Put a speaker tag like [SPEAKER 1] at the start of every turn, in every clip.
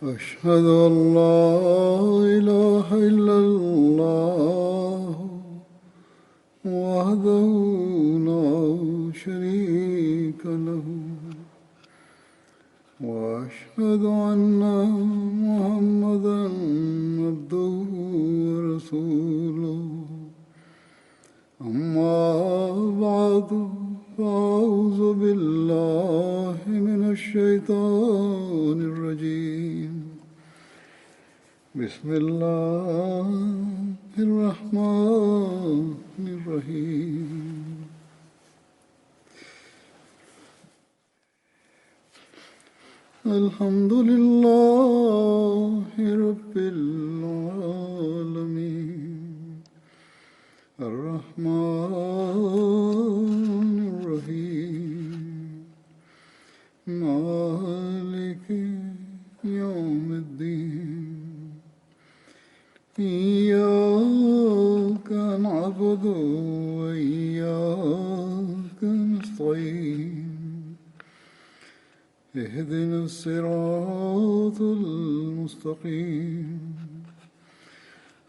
[SPEAKER 1] أشهد أن لا إله إلا الله وحده لا شريك له وأشهد أن محمدا عبده ورسوله أما بعد فأعوذ بالله من الشيطان الرجيم بسم الله الرحمن الرحيم الحمد لله رب العالمين الرحمن الرحيم مالك يوم الدين إياك نعبد وإياك نستعين اهدنا الصراط المستقيم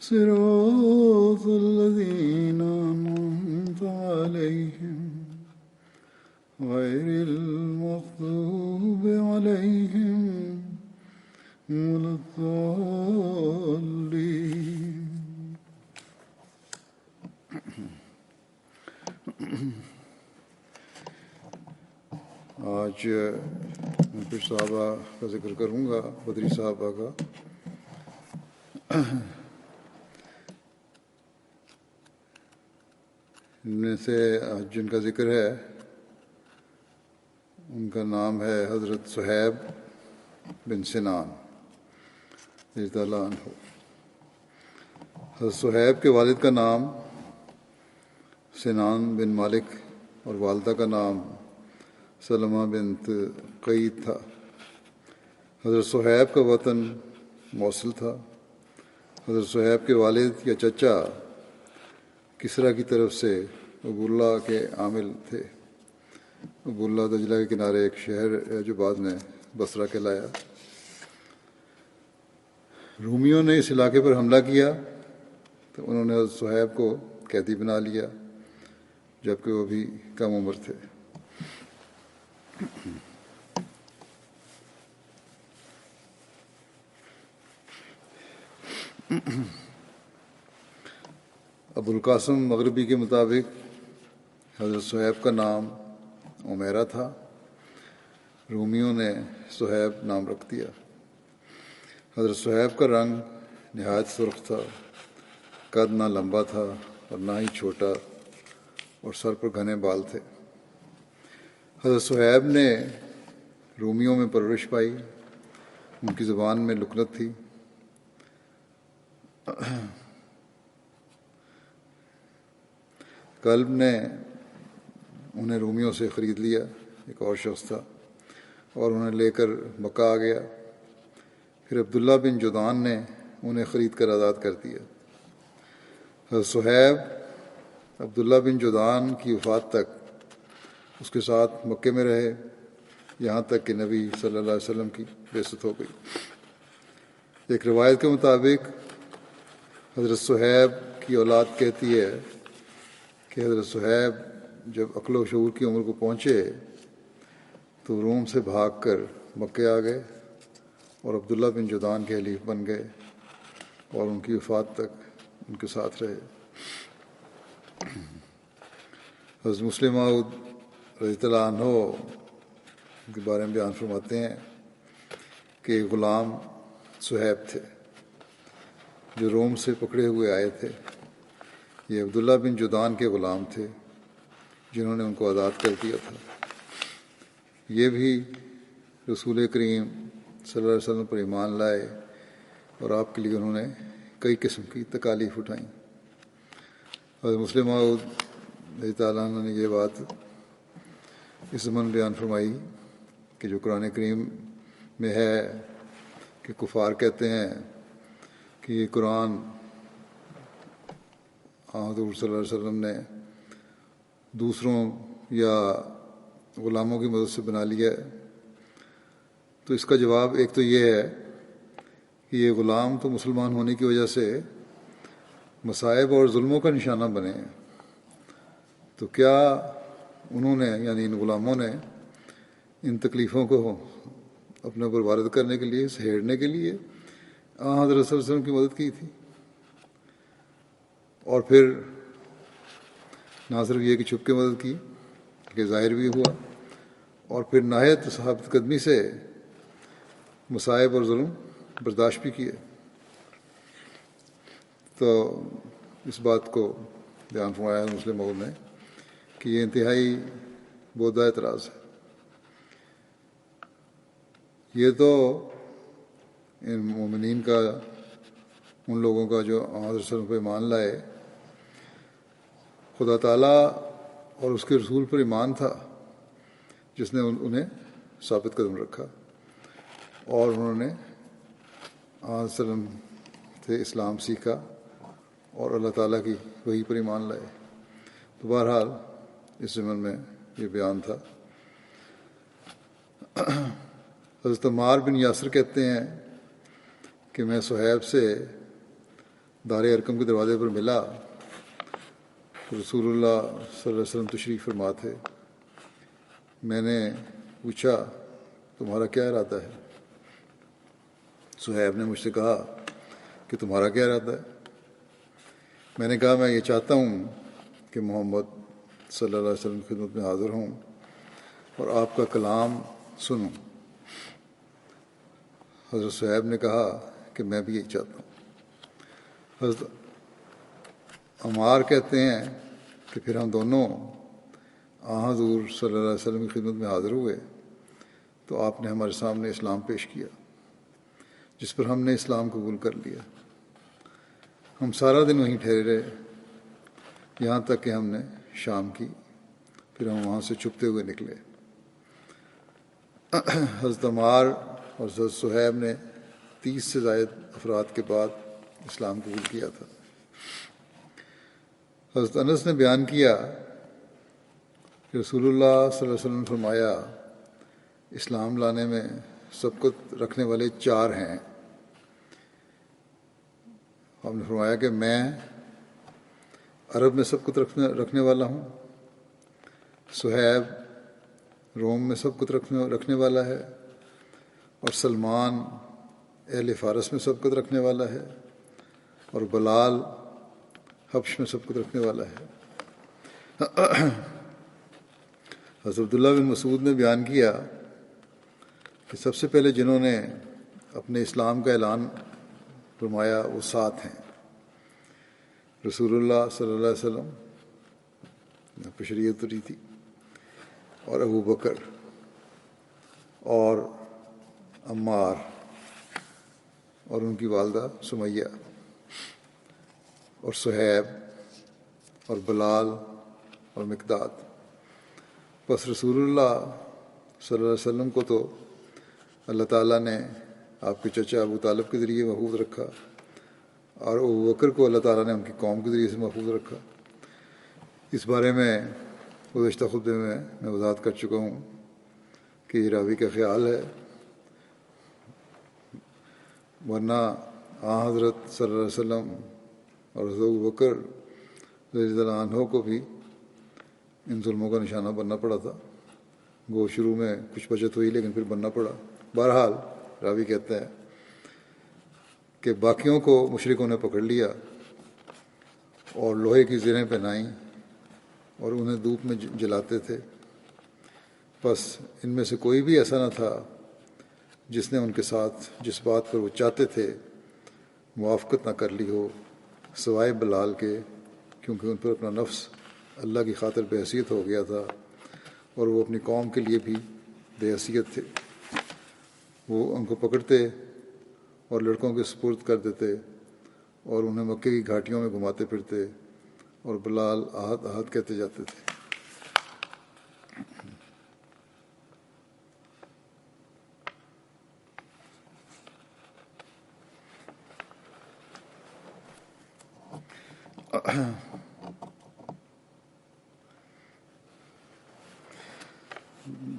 [SPEAKER 1] صراط الذين أنعمت عليهم غير المغضوب عليهم ولا الضالين. آج میں پھر صحابہ کا ذکر کروں گا، بدری صحابہ کا. ان میں سے جن کا ذکر ہے ان کا نام ہے حضرت صہیب بن سنان رضی اللہ عنہ. حضرت صہیب کے والد کا نام سنان بن مالک اور والدہ کا نام سلمہ بنت قید تھا. حضرت صہیب کا وطن موصل تھا. حضرت صہیب کے والد یا چچا کسریٰ کی طرف سے ابواللہ کے عامل تھے. ابواللہ دجلہ کے کنارے ایک شہر ہے جو بعد میں بصرہ کہلایا. رومیوں نے اس علاقے پر حملہ کیا تو انہوں نے حضرت صہیب کو قیدی بنا لیا جبکہ وہ بھی کم عمر تھے. ابوالقاسم مغربی کے مطابق حضرت صہیب کا نام عمیرہ تھا. رومیوں نے صہیب نام رکھ دیا. حضرت صہیب کا رنگ نہایت سرخ تھا. قد نہ لمبا تھا اور نہ ہی چھوٹا اور سر پر گھنے بال تھے. حضرت صہیب نے رومیوں میں پرورش پائی. ان کی زبان میں لکنت تھی. کلب نے انہیں رومیوں سے خرید لیا، ایک اور شخص تھا، اور انہیں لے کر مکہ آ گیا. پھر عبداللہ بن جدعان نے انہیں خرید کر آزاد کر دیا. حضرت صہیب عبداللہ بن جدعان کی وفات تک اس کے ساتھ مکے میں رہے، یہاں تک کہ نبی صلی اللہ علیہ وسلم کی بعثت ہو گئی. ایک روایت کے مطابق حضرت صہیب کی اولاد کہتی ہے کہ حضرت صہیب جب عقل و شعور کی عمر کو پہنچے تو روم سے بھاگ کر مکے آ گئے اور عبداللہ بن جدعان کے حلیف بن گئے اور ان کی وفات تک ان کے ساتھ رہے. حضرت مسلم موعود رضی اللہ عنہ کے بارے میں بیان فرماتے ہیں کہ غلام صہیب تھے جو روم سے پکڑے ہوئے آئے تھے. یہ عبداللہ بن جدعان کے غلام تھے جنہوں نے ان کو آزاد کر دیا تھا. یہ بھی رسول کریم صلی اللہ علیہ وسلم پر ایمان لائے اور آپ کے لیے انہوں نے کئی قسم کی تکالیف اٹھائیں. حضرت مسلم موعود رضی اللہ عنہ نے یہ بات اس زمن بیان فرمائی کہ جو قرآن کریم میں ہے کہ کفار کہتے ہیں کہ یہ قرآن حضور صلی اللہ علیہ وسلم نے دوسروں یا غلاموں کی مدد سے بنا لیا ہے. تو اس کا جواب ایک تو یہ ہے کہ یہ غلام تو مسلمان ہونے کی وجہ سے مصائب اور ظلموں کا نشانہ بنے ہیں، تو کیا انہوں نے یعنی ان غلاموں نے ان تکلیفوں کو اپنے اوپر وارد کرنے کے لیے، سہیڑنے کے لیے حضرت صلی اللہ علیہ وسلم کی مدد کی تھی؟ اور پھر نہ صرف یہ کہ چھپ کے مدد کی کہ ظاہر بھی ہوا، اور پھر نہایت ثابت قدمی سے مصائب اور ظلم برداشت بھی کیے۔ تو اس بات کو بیان فرمایا ہے مسلم مؤمن نے کہ یہ انتہائی بودھا اعتراض ہے۔ یہ تو ان مومنین کا، ان لوگوں کا جو حضرت صلی اللہ علیہ وسلم پہ ایمان لائے، خدا تعالیٰ اور اس کے رسول پر ایمان تھا جس نے انہیں ثابت قدم رکھا، اور انہوں نے حضرت صلی اللہ علیہ وسلم سے اسلام سیکھا اور اللہ تعالیٰ کی وحی پر ایمان لائے۔ تو بہرحال اس ضمن میں یہ بیان تھا۔ حضرت عمار بن یاسر کہتے ہیں کہ میں صہیب سے دار ارقم کے دروازے پر ملا، رسول اللہ صلی اللہ علیہ وسلم تشریف فرما تھے۔ میں نے پوچھا تمہارا کیا ارادہ ہے؟ صہیب نے مجھ سے کہا کہ تمہارا کیا ارادہ ہے؟ میں نے کہا میں یہ چاہتا ہوں کہ محمد صلی اللہ علیہ وسلم کی خدمت میں حاضر ہوں اور آپ کا کلام سنوں۔ حضرت صہیب نے کہا کہ میں بھی یہی چاہتا ہوں۔ حضرت عمار کہتے ہیں کہ پھر ہم دونوں حضور صلی اللہ علیہ وسلم کی خدمت میں حاضر ہوئے تو آپ نے ہمارے سامنے اسلام پیش کیا، جس پر ہم نے اسلام قبول کر لیا۔ ہم سارا دن وہیں ٹھہرے رہے یہاں تک کہ ہم نے شام کی، پھر ہم وہاں سے چھپتے ہوئے نکلے۔ حضرت عمار اور حضرت صہیب نے 30 سے زائد افراد کے بعد اسلام قبول کیا تھا۔ حضرت انس نے بیان کیا کہ رسول اللہ صلی اللہ علیہ وسلم نے فرمایا اسلام لانے میں سبقت رکھنے والے 4 ہیں۔ آپ نے فرمایا کہ میں عرب میں سبقت رکھنے والا ہوں، صہیب روم میں سبقت رکھنے والا ہے، اور سلمان اہل فارس میں سبقت رکھنے والا ہے، اور بلال حبش میں سبقت رکھنے والا ہے۔ حضرت عبداللہ بن مسعود نے بیان کیا کہ سب سے پہلے جنہوں نے اپنے اسلام کا اعلان فرمایا وہ 7 ہیں۔ رسول اللہ صلی اللہ علیہ وسلم پہ شریعت اتری تھی، اور ابو بکر اور عمار اور ان کی والدہ سمیہ اور صہیب اور بلال اور مقداد۔ بس رسول اللہ صلی اللہ علیہ وسلم کو تو اللہ تعالیٰ نے آپ کے چچا ابو طالب کے ذریعے محفوظ رکھا، اور ابو بکر کو اللہ تعالیٰ نے ان کی قوم کے ذریعے سے محفوظ رکھا۔ اس بارے میں گزشتہ خطبے میں وضاحت کر چکا ہوں کہ یہ راوی کا خیال ہے، ورنہ حضرت صلی اللہ علیہ وسلم اور حضرت ابو بکر رضی اللہ عنہ کو بھی ان ظلموں کا نشانہ بننا پڑا تھا۔ گو شروع میں کچھ بچت ہوئی لیکن پھر بننا پڑا۔ بہرحال راوی کہتا ہے کہ باقیوں کو مشرکوں نے پکڑ لیا اور لوہے کی زرہیں پہنائیں اور انہیں دھوپ میں جلاتے تھے، بس ان میں سے کوئی بھی ایسا نہ تھا جس نے ان کے ساتھ جس بات پر وہ چاہتے تھے موافقت نہ کر لی ہو، سوائے بلال کے، کیونکہ ان پر اپنا نفس اللہ کی خاطر بے حیثیت ہو گیا تھا، اور وہ اپنی قوم کے لیے بھی بے حیثیت تھے۔ وہ ان کو پکڑتے اور لڑکوں کے سپرد کر دیتے اور انہیں مکے کی گھاٹیوں میں گھماتے پھرتے، اور بلال احد احد کہتے جاتے تھے۔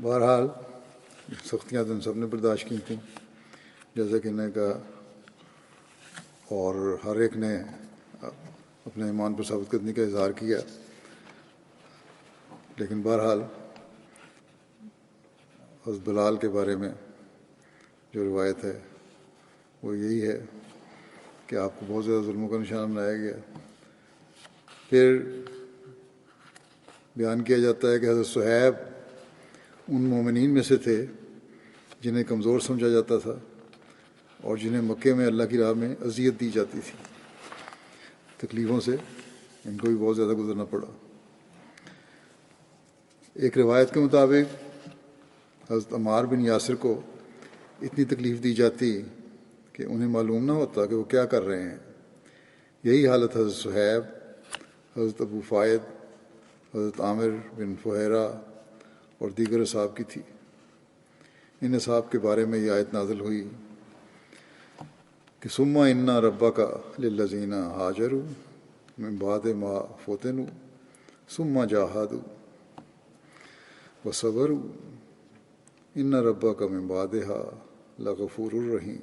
[SPEAKER 1] بہرحال سختیاں تو ان سب نے برداشت کی تھیں، جیسا کہ نے کہا اور ہر ایک نے اپنے ایمان پر ثابت کرنے کا اظہار کیا، لیکن بہرحال حضرت بلال کے بارے میں جو روایت ہے وہ یہی ہے کہ آپ کو بہت زیادہ ظلموں کا نشانہ بنایا گیا۔ پھر بیان کیا جاتا ہے کہ حضرت صہیب ان مومنین میں سے تھے جنہیں کمزور سمجھا جاتا تھا اور جنہیں مکے میں اللہ کی راہ میں اذیت دی جاتی تھی، تکلیفوں سے ان کو بھی بہت زیادہ گزرنا پڑا۔ ایک روایت کے مطابق حضرت عمار بن یاسر کو اتنی تکلیف دی جاتی کہ انہیں معلوم نہ ہوتا کہ وہ کیا کر رہے ہیں۔ یہی حالت حضرت صہیب، حضرت ابو فائد، حضرت عامر بن فہیرہ اور دیگر اصحاب کی تھی۔ ان اصحاب کے بارے میں یہ آیت نازل ہوئی کہ ثم ان ربک للذین ہاجروا من بعد ما فتنوا ثم جاہدوا وصبروا ان ربک من بعدها لغفور الرحیم۔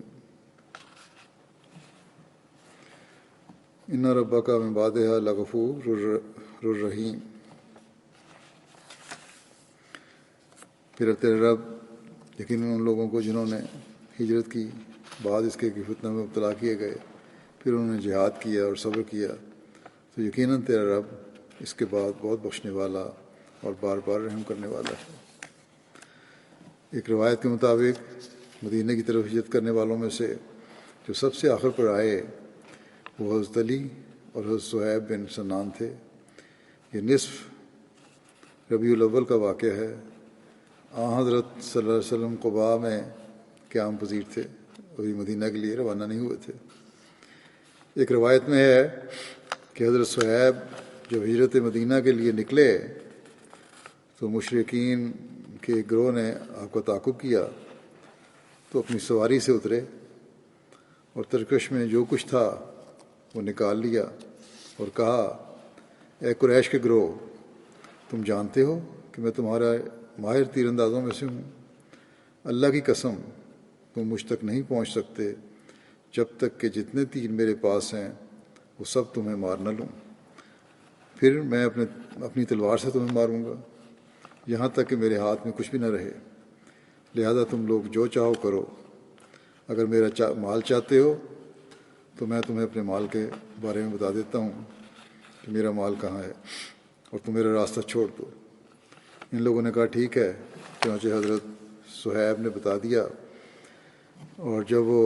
[SPEAKER 1] ان ربک من بعدها لغفور الرحیم۔ پھر تیرے رب یقیناً ان لوگوں کو جنہوں نے ہجرت کی بعد اس کے کہ فتنہ میں مبتلا کیے گئے، پھر انہوں نے جہاد کیا اور صبر کیا، تو یقیناً تیرا رب اس کے بعد بہت بخشنے والا اور بار بار رحم کرنے والا ہے۔ ایک روایت کے مطابق مدینہ کی طرف ہجرت کرنے والوں میں سے جو سب سے آخر پر آئے وہ حضرت علی اور حضرت صہیب بن سنان تھے۔ یہ نصف ربیع الاول کا واقعہ ہے۔ حضرت صلی اللہ علیہ وسلم قباء میں قیام پذیر تھے، ابھی مدینہ کے لیے روانہ نہیں ہوئے تھے۔ ایک روایت میں ہے کہ حضرت صہیب جب ہجرت مدینہ کے لیے نکلے تو مشرکین کے ایک گروہ نے آپ کا تعاقب کیا، تو اپنی سواری سے اترے اور ترکش میں جو کچھ تھا وہ نکال لیا اور کہا، اے قریش کے گروہ، تم جانتے ہو کہ میں تمہارا ماہر تیر اندازوں میں سے ہوں۔ اللہ کی قسم تم مجھ تک نہیں پہنچ سکتے جب تک کہ جتنے تیر میرے پاس ہیں وہ سب تمہیں مار نہ لوں، پھر میں اپنی تلوار سے تمہیں ماروں گا یہاں تک کہ میرے ہاتھ میں کچھ بھی نہ رہے۔ لہذا تم لوگ جو چاہو کرو، اگر میرا مال چاہتے ہو تو میں تمہیں اپنے مال کے بارے میں بتا دیتا ہوں کہ میرا مال کہاں ہے، اور تم میرا راستہ چھوڑ دو۔ ان لوگوں نے کہا ٹھیک ہے۔ چنانچہ حضرت صہیب نے بتا دیا، اور جب وہ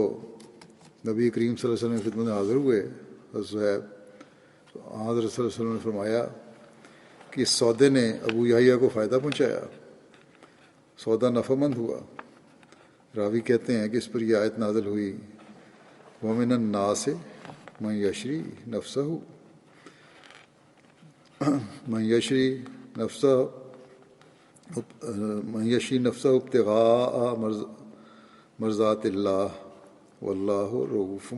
[SPEAKER 1] نبی کریم صلی اللہ علیہ وسلم کی خدمت میں حاضر ہوئے حضرت صہیب، تو حضرت صلی اللہ علیہ وسلم نے فرمایا کہ اس سودے نے ابو یحییٰ کو فائدہ پہنچایا، سودا نفع مند ہوا۔ راوی کہتے ہیں کہ اس پر یہ آیت نازل ہوئی، وَمِنَ النَّاسِ مَن یشری نفسہ ابتغاء مرضات اللہ واللہ رؤوف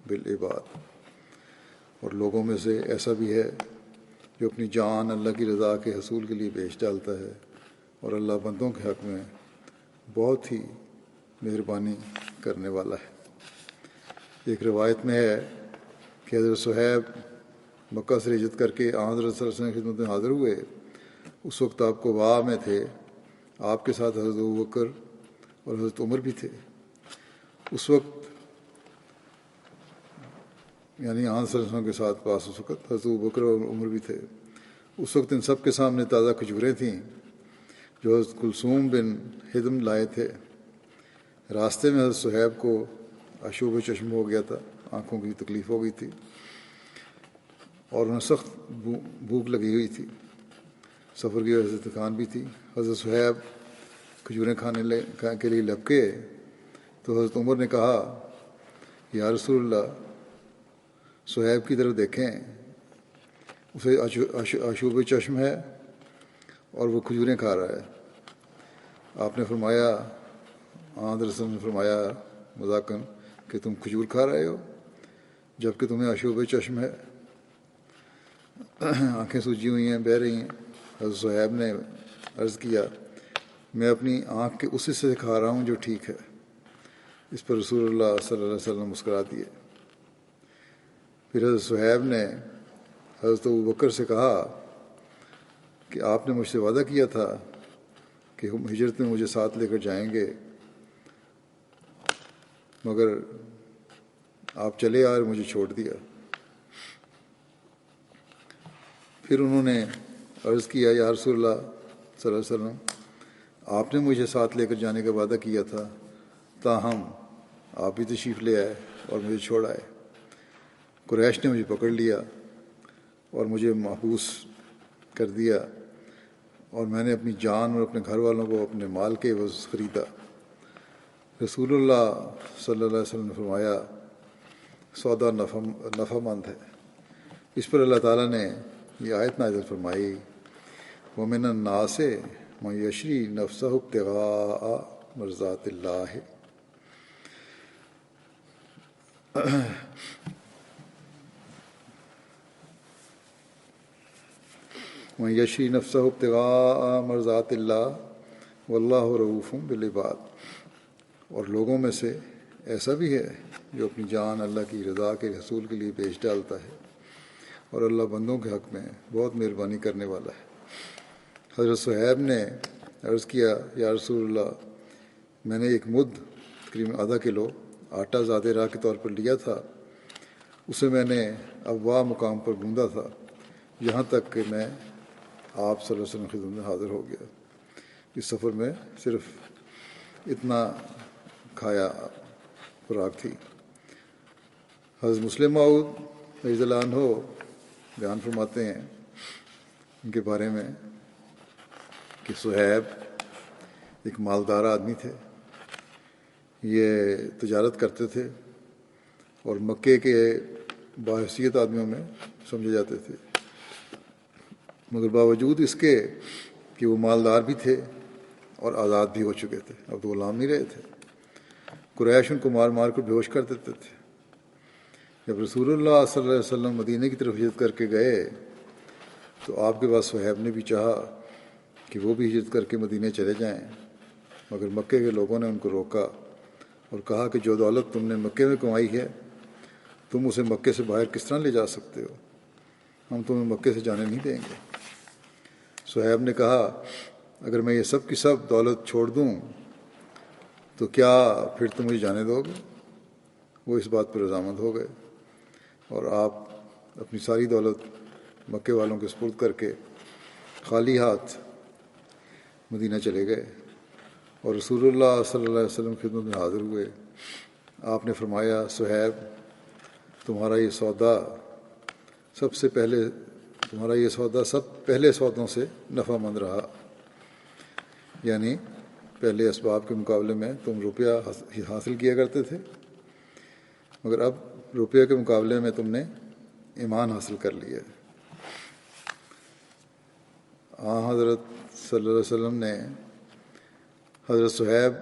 [SPEAKER 1] بالعباد۔ اور لوگوں میں سے ایسا بھی ہے جو اپنی جان اللہ کی رضا کے حصول کے لیے بیچ ڈالتا ہے، اور اللہ بندوں کے حق میں بہت ہی مہربانی کرنے والا ہے۔ ایک روایت میں ہے کہ حضرت صہیب مکہ سے ہجرت کر کے حضرت صلی اللہ علیہ وسلم کی خدمت میں حاضر ہوئے۔ اس وقت آپ قباء میں تھے، آپ کے ساتھ حضرت ابوبکر اور حضرت عمر بھی تھے۔ اس وقت یعنی صلی اللہ علیہ وسلم کے ساتھ پاس اس وقت حضرت ابوبکر اور عمر بھی تھے۔ اس وقت ان سب کے سامنے تازہ کھجوریں تھیں جو حضرت کلثوم بن ہدم لائے تھے۔ راستے میں حضرت صہیب کو آشوب چشم ہو گیا تھا، آنکھوں کی تکلیف ہو گئی تھی، اور انہیں سخت بھوک لگی ہوئی تھی، سفر کی وجہ سے تھکان بھی تھی۔ حضرت صہیب کھجوریں کھانے کے لیے لپکے تو حضرت عمر نے کہا، یا رسول اللہ، صہیب کی طرف دیکھیں، اسے آشوب چشم ہے اور وہ کھجوریں کھا رہا ہے۔ آپ نے فرمایا، حضرت رسول نے فرمایا مذاقاً کہ تم کھجور کھا رہے ہو جب کہ تمہیں آشوب چشم ہے، آنکھیں سوجی ہوئی ہیں، بہہ رہی ہیں۔ حضرت صہیب نے عرض کیا، میں اپنی آنکھ کے اس حصے سے کھا رہا ہوں جو ٹھیک ہے۔ اس پر رسول اللہ صلی اللہ علیہ وسلم مسکرا دیے۔ پھر حضرت صہیب نے حضرت ابوبکر سے کہا کہ آپ نے مجھ سے وعدہ کیا تھا کہ ہم ہجرت میں مجھے ساتھ لے کر جائیں گے، مگر آپ چلے آئے اور مجھے چھوڑ دیا۔ پھر انہوں نے عرض کیا، یا رسول اللہ صلی اللہ علیہ وسلم، آپ نے مجھے ساتھ لے کر جانے کا وعدہ کیا تھا، تاہم آپ بھی تشریف لے آئے اور مجھے چھوڑ آئے۔ قریش نے مجھے پکڑ لیا اور مجھے محبوس کر دیا، اور میں نے اپنی جان اور اپنے گھر والوں کو اپنے مال کے عوض خریدا۔ رسول اللہ صلی اللہ علیہ وسلم نے فرمایا، سودا نفع مند ہے۔ اس پر اللہ تعالیٰ نے یہ آیت نازل فرمائی، وَمِنَ النَّاسِ مَن یشری نَفْسَهُ ابتغاء مرضات اللہ۔ من یشری نفسہ ابتغاء مرضات اللہ واللہ رؤوف بالعباد۔ اور لوگوں میں سے ایسا بھی ہے جو اپنی جان اللہ کی رضا کے رسول کے لیے بیچ ڈالتا ہے، اور اللہ بندوں کے حق میں بہت مہربانی کرنے والا ہے۔ حضرت صہیب نے عرض کیا، یا رسول اللہ، میں نے ایک مد تقریباً آدھا کلو آٹا ذات راہ کے طور پر لیا تھا، اسے میں نے ابوا مقام پر گوندا تھا، یہاں تک کہ میں آپ صلی اللہ علیہ وسلم کی خدمت میں حاضر ہو گیا۔ اس سفر میں صرف اتنا کھایا خوراک تھی۔ حضرت مسلم موعود رضی اللہ عنہ بیان فرماتے ہیں ان کے بارے میں کہ صہیب ایک مالدار آدمی تھے، یہ تجارت کرتے تھے اور مکے کے باحیثیت آدمیوں میں سمجھے جاتے تھے، مگر باوجود اس کے کہ وہ مالدار بھی تھے اور آزاد بھی ہو چکے تھے، اب تو غلام نہیں رہے تھے، قریش ان کو مار مار کر بے ہوش کر دیتے تھے۔ جب رسول اللہ صلی اللہ علیہ وسلم مدینہ کی طرف ہجرت کر کے گئے تو آپ کے پاس صہیب نے بھی چاہا کہ وہ بھی ہجرت کر کے مدینہ چلے جائیں، مگر مکے کے لوگوں نے ان کو روکا اور کہا کہ جو دولت تم نے مکے میں کمائی ہے تم اسے مکے سے باہر کس طرح لے جا سکتے ہو، ہم تمہیں مکے سے جانے نہیں دیں گے۔ صہیب نے کہا، اگر میں یہ سب کی سب دولت چھوڑ دوں تو کیا پھر تم مجھے جانے دو گے؟ وہ اس بات پر رضامند ہو گئے اور آپ اپنی ساری دولت مکے والوں کے سپرد کر کے خالی ہاتھ مدینہ چلے گئے اور رسول اللہ صلی اللہ علیہ وسلم کی خدمت میں حاضر ہوئے۔ آپ نے فرمایا، صہیب، تمہارا یہ سودا سب پہلے سودوں سے نفع مند رہا، یعنی پہلے اسباب کے مقابلے میں تم روپیہ حاصل کیا کرتے تھے، مگر اب روپیہ کے مقابلے میں تم نے ایمان حاصل کر لیا۔ حضرت صلی اللہ علیہ وسلم نے حضرت صہیب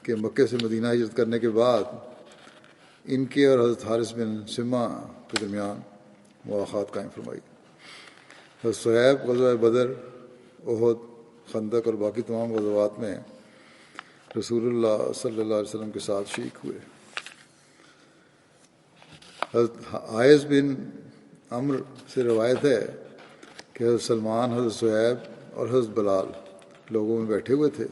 [SPEAKER 1] کے مکے سے مدینہ ہجرت کرنے کے بعد ان کے اور حضرت حارث بن سمہ کے درمیان مواخات قائم فرمائی۔ حضرت صہیب غزوہ بدر، احد، خندق اور باقی تمام غزوات میں رسول اللہ صلی اللہ علیہ وسلم کے ساتھ شریک ہوئے۔ حضرت عائض بن عمر سے روایت ہے کہ حضرت سلمان، حضرت صہیب اور حضرت بلال لوگوں میں بیٹھے ہوئے تھے،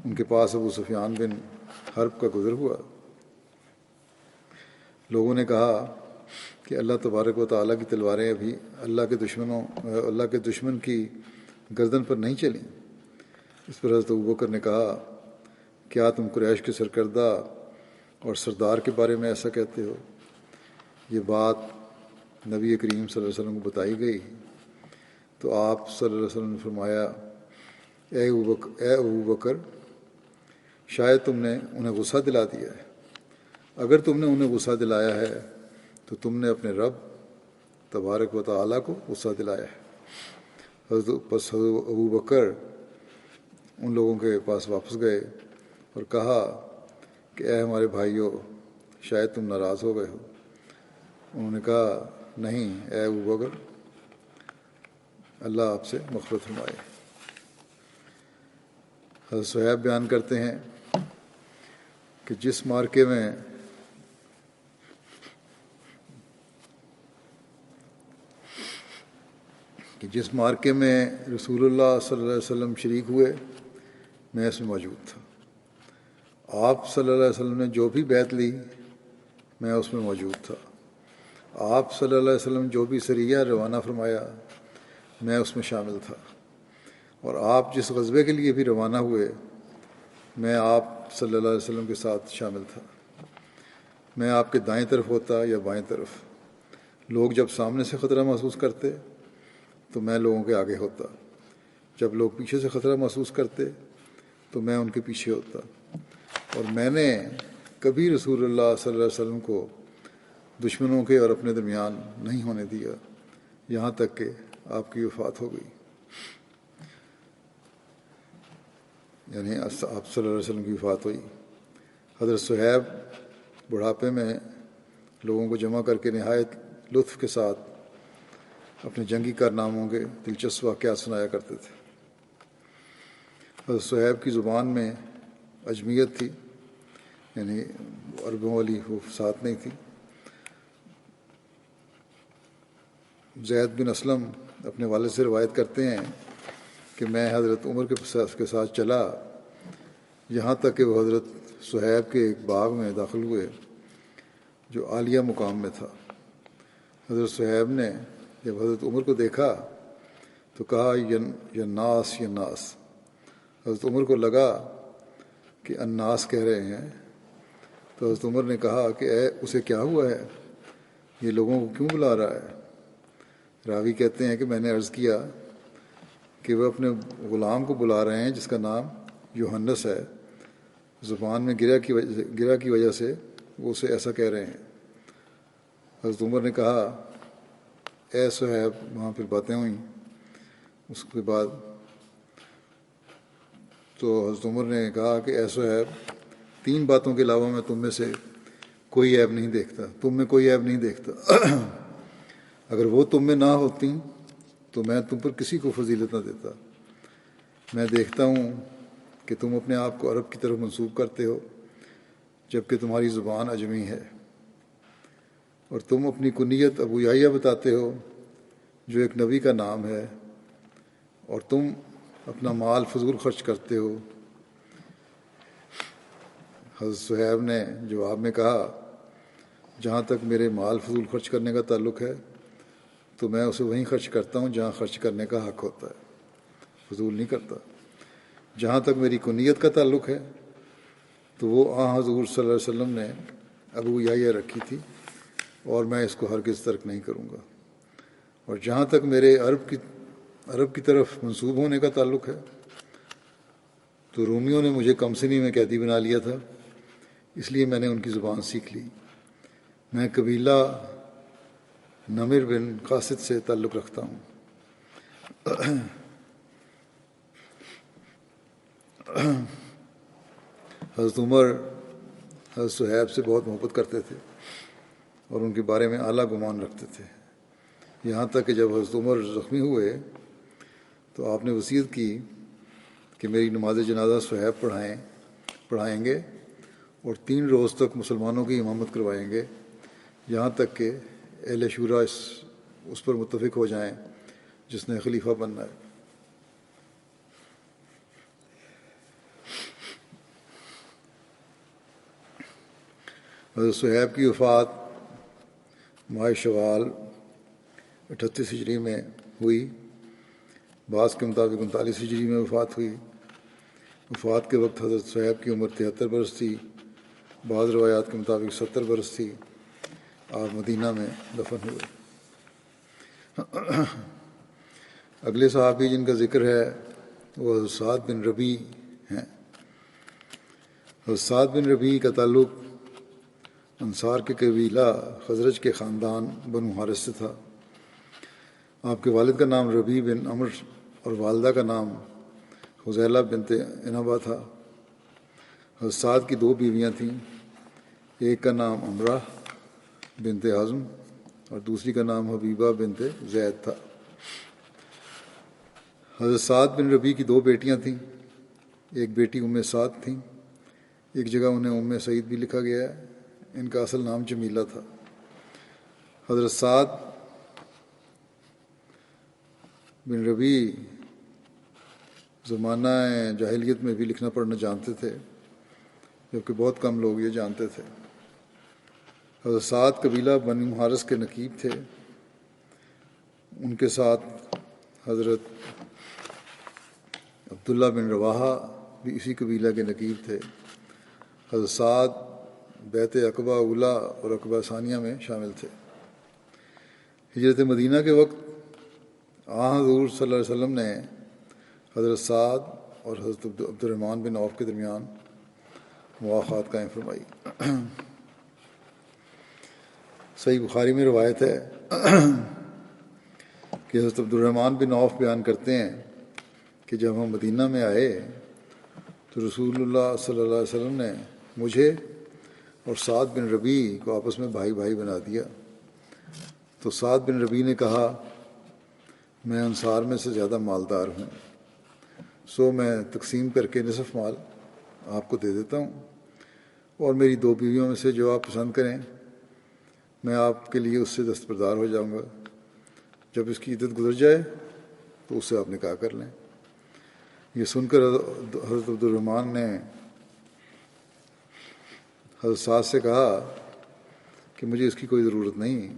[SPEAKER 1] ان کے پاس ابو سفیان بن حرب کا گزر ہوا۔ لوگوں نے کہا کہ اللہ تبارک و تعالیٰ کی تلواریں ابھی اللہ کے دشمن کی گردن پر نہیں چلیں۔ اس پر حضرت ابوبکر نے کہا، کیا تم قریش کے سرکردہ اور سردار کے بارے میں ایسا کہتے ہو؟ یہ بات نبی کریم صلی اللہ علیہ وسلم کو بتائی گئی تو آپ صلی اللہ علیہ وسلم نے فرمایا، اے ابوبکر، شاید تم نے انہیں غصہ دلا دیا ہے۔ اگر تم نے انہیں غصہ دلایا ہے تو تم نے اپنے رب تبارک و تعالیٰ کو غصہ دلایا ہے۔ حضرت ابوبکر ان لوگوں کے پاس واپس گئے اور کہا کہ اے ہمارے بھائیوں، شاید تم ناراض ہو گئے ہو۔ انہوں نے کہا، نہیں اے ابوبکر، اللہ آپ سے مغفرت فرمائے۔ حضرت صہیب بیان کرتے ہیں کہ جس مارکے میں کہ جس معرکے میں رسول اللہ صلی اللہ علیہ وسلم شریک ہوئے میں اس میں موجود تھا. آپ صلی اللہ علیہ وسلم نے جو بھی بیعت لی میں اس میں موجود تھا. آپ صلی اللہ علیہ وسلم جو بھی سریہ روانہ فرمایا میں اس میں شامل تھا. اور آپ جس غزوے کے لیے بھی روانہ ہوئے میں آپ صلی اللہ علیہ وسلم کے ساتھ شامل تھا. میں آپ کے دائیں طرف ہوتا یا بائیں طرف. لوگ جب سامنے سے خطرہ محسوس کرتے تو میں لوگوں کے آگے ہوتا. جب لوگ پیچھے سے خطرہ محسوس کرتے تو میں ان کے پیچھے ہوتا. اور میں نے کبھی رسول اللہ صلی اللہ علیہ وسلم کو دشمنوں کے اور اپنے درمیان نہیں ہونے دیا یہاں تک کہ آپ کی وفات ہو گئی. یعنی آپ صلی اللہ علیہ وسلم کی وفات ہوئی. حضرت صہیب بڑھاپے میں لوگوں کو جمع کر کے نہایت لطف کے ساتھ اپنے جنگی کارناموں کے دلچسپ واقعات سنایا کرتے تھے. حضرت صہیب کی زبان میں عجمیت تھی، یعنی عربوں والی وہ فصاحت نہیں تھی. زید بن اسلم اپنے والد سے روایت کرتے ہیں کہ میں حضرت عمر کے ساتھ چلا یہاں تک کہ وہ حضرت صہیب کے ایک باغ میں داخل ہوئے جو عالیہ مقام میں تھا. حضرت صہیب نے جب حضرت عمر کو دیکھا تو کہا یناس یناس. حضرت عمر کو لگا کہ اناس کہہ رہے ہیں تو حضرت عمر نے کہا کہ اے اسے کیا ہوا ہے، یہ لوگوں کو کیوں بلا رہا ہے. راوی کہتے ہیں کہ میں نے عرض کیا کہ وہ اپنے غلام کو بلا رہے ہیں جس کا نام یوحنس ہے. زبان میں گرا کی وجہ سے وہ اسے ایسا کہہ رہے ہیں. حضرت عمر نے کہا اے صہیب. وہاں پھر باتیں ہوئیں. اس کے بعد تو حضرت عمر نے کہا کہ اے صہیب 3 باتوں کے علاوہ میں تم میں سے کوئی عیب نہیں دیکھتا، تم میں کوئی عیب نہیں دیکھتا. اگر وہ تم میں نہ ہوتی تو میں تم پر کسی کو فضیلت نہ دیتا. میں دیکھتا ہوں کہ تم اپنے آپ کو عرب کی طرف منسوب کرتے ہو جبکہ تمہاری زبان عجمی ہے، اور تم اپنی کنیت ابو یحییٰ بتاتے ہو جو ایک نبی کا نام ہے، اور تم اپنا مال فضول خرچ کرتے ہو. حضرت صہیب نے جواب میں کہا جہاں تک میرے مال فضول خرچ کرنے کا تعلق ہے تو میں اسے وہیں خرچ کرتا ہوں جہاں خرچ کرنے کا حق ہوتا ہے، فضول نہیں کرتا. جہاں تک میری کنیت کا تعلق ہے تو وہ حضور صلی اللہ علیہ وسلم نے ابو یحییٰ رکھی تھی اور میں اس کو ہرگز ترک نہیں کروں گا. اور جہاں تک میرے عرب کی طرف منسوب ہونے کا تعلق ہے تو رومیوں نے مجھے کم سنی میں قیدی بنا لیا تھا، اس لیے میں نے ان کی زبان سیکھ لی. میں قبیلہ نمر بن قاصد سے تعلق رکھتا ہوں. حضرت عمر حضرت صہیب سے بہت محبت کرتے تھے اور ان کے بارے میں اعلیٰ گمان رکھتے تھے. یہاں تک کہ جب حضرت عمر زخمی ہوئے تو آپ نے وصیت کی کہ میری نماز جنازہ صہیب پڑھائیں گے اور 3 روز تک مسلمانوں کی امامت کروائیں گے یہاں تک کہ اہل شورا اس پر متفق ہو جائیں جس نے خلیفہ بننا ہے. حضرت صہیب کی وفات ماہ شوال 38 ہجری میں ہوئی. بعض کے مطابق 39 ہجری میں وفات ہوئی. وفات کے وقت حضرت صہیب کی عمر 73 برس تھی. بعض روایات کے مطابق 70 برس تھی. آپ مدینہ میں دفن ہوئے. اگلے صحابی جن کا ذکر ہے وہ حضرت سعد بن ربیع ہیں. حضرت سعد بن ربیع کا تعلق انصار کے قبیلہ خزرج کے خاندان بنو حارث سے تھا. آپ کے والد کا نام ربیع بن عمر اور والدہ کا نام حذیلہ بنت عنبہ تھا. حضرت سعد کی 2 بیویاں تھیں. ایک کا نام امرہ بنت حزم اور دوسری کا نام حبیبہ بنت زید تھا. حضرت سعد بن ربیع کی 2 بیٹیاں تھیں. ایک بیٹی ام سعد تھیں. ایک جگہ انہیں ام سعید بھی لکھا گیا ہے. ان کا اصل نام جمیلہ تھا. حضرت سعد بن ربی زمانہ جاہلیت میں بھی لکھنا پڑھنا جانتے تھے، جبکہ بہت کم لوگ یہ جانتے تھے۔ حضرت سعد قبیلہ بنی محارث کے نقیب تھے، ان کے ساتھ حضرت عبداللہ بن رواحہ بھی اسی قبیلہ کے نقیب تھے۔ حضرت سعد بیعت عقبہ اولیٰ اور عقبہ ثانیہ میں شامل تھے۔ ہجرت مدینہ کے وقت حضور صلی اللہ علیہ وسلم نے حضرت سعد اور حضرت عبد الرحمن بن عوف کے درمیان مواخات قائم فرمائی۔ صحیح بخاری میں روایت ہے کہ حضرت عبد الرحمن بن عوف بیان کرتے ہیں کہ جب ہم مدینہ میں آئے تو رسول اللہ صلی اللہ علیہ وسلم نے مجھے اور سعد بن ربی کو آپس میں بھائی بھائی بنا دیا۔ تو سعد بن ربی نے کہا، میں انصار میں سے زیادہ مالدار ہوں، سو میں تقسیم کر کے نصف مال آپ کو دے دیتا ہوں، اور میری 2 بیویوں میں سے جو آپ پسند کریں میں آپ کے لیے اس سے دستبردار ہو جاؤں گا، جب اس کی عدت گزر جائے تو اس سے آپ نکاح کر لیں۔ یہ سن کر حضرت عبد الرحمن نے حضرت سعد سے کہا کہ مجھے اس کی کوئی ضرورت نہیں،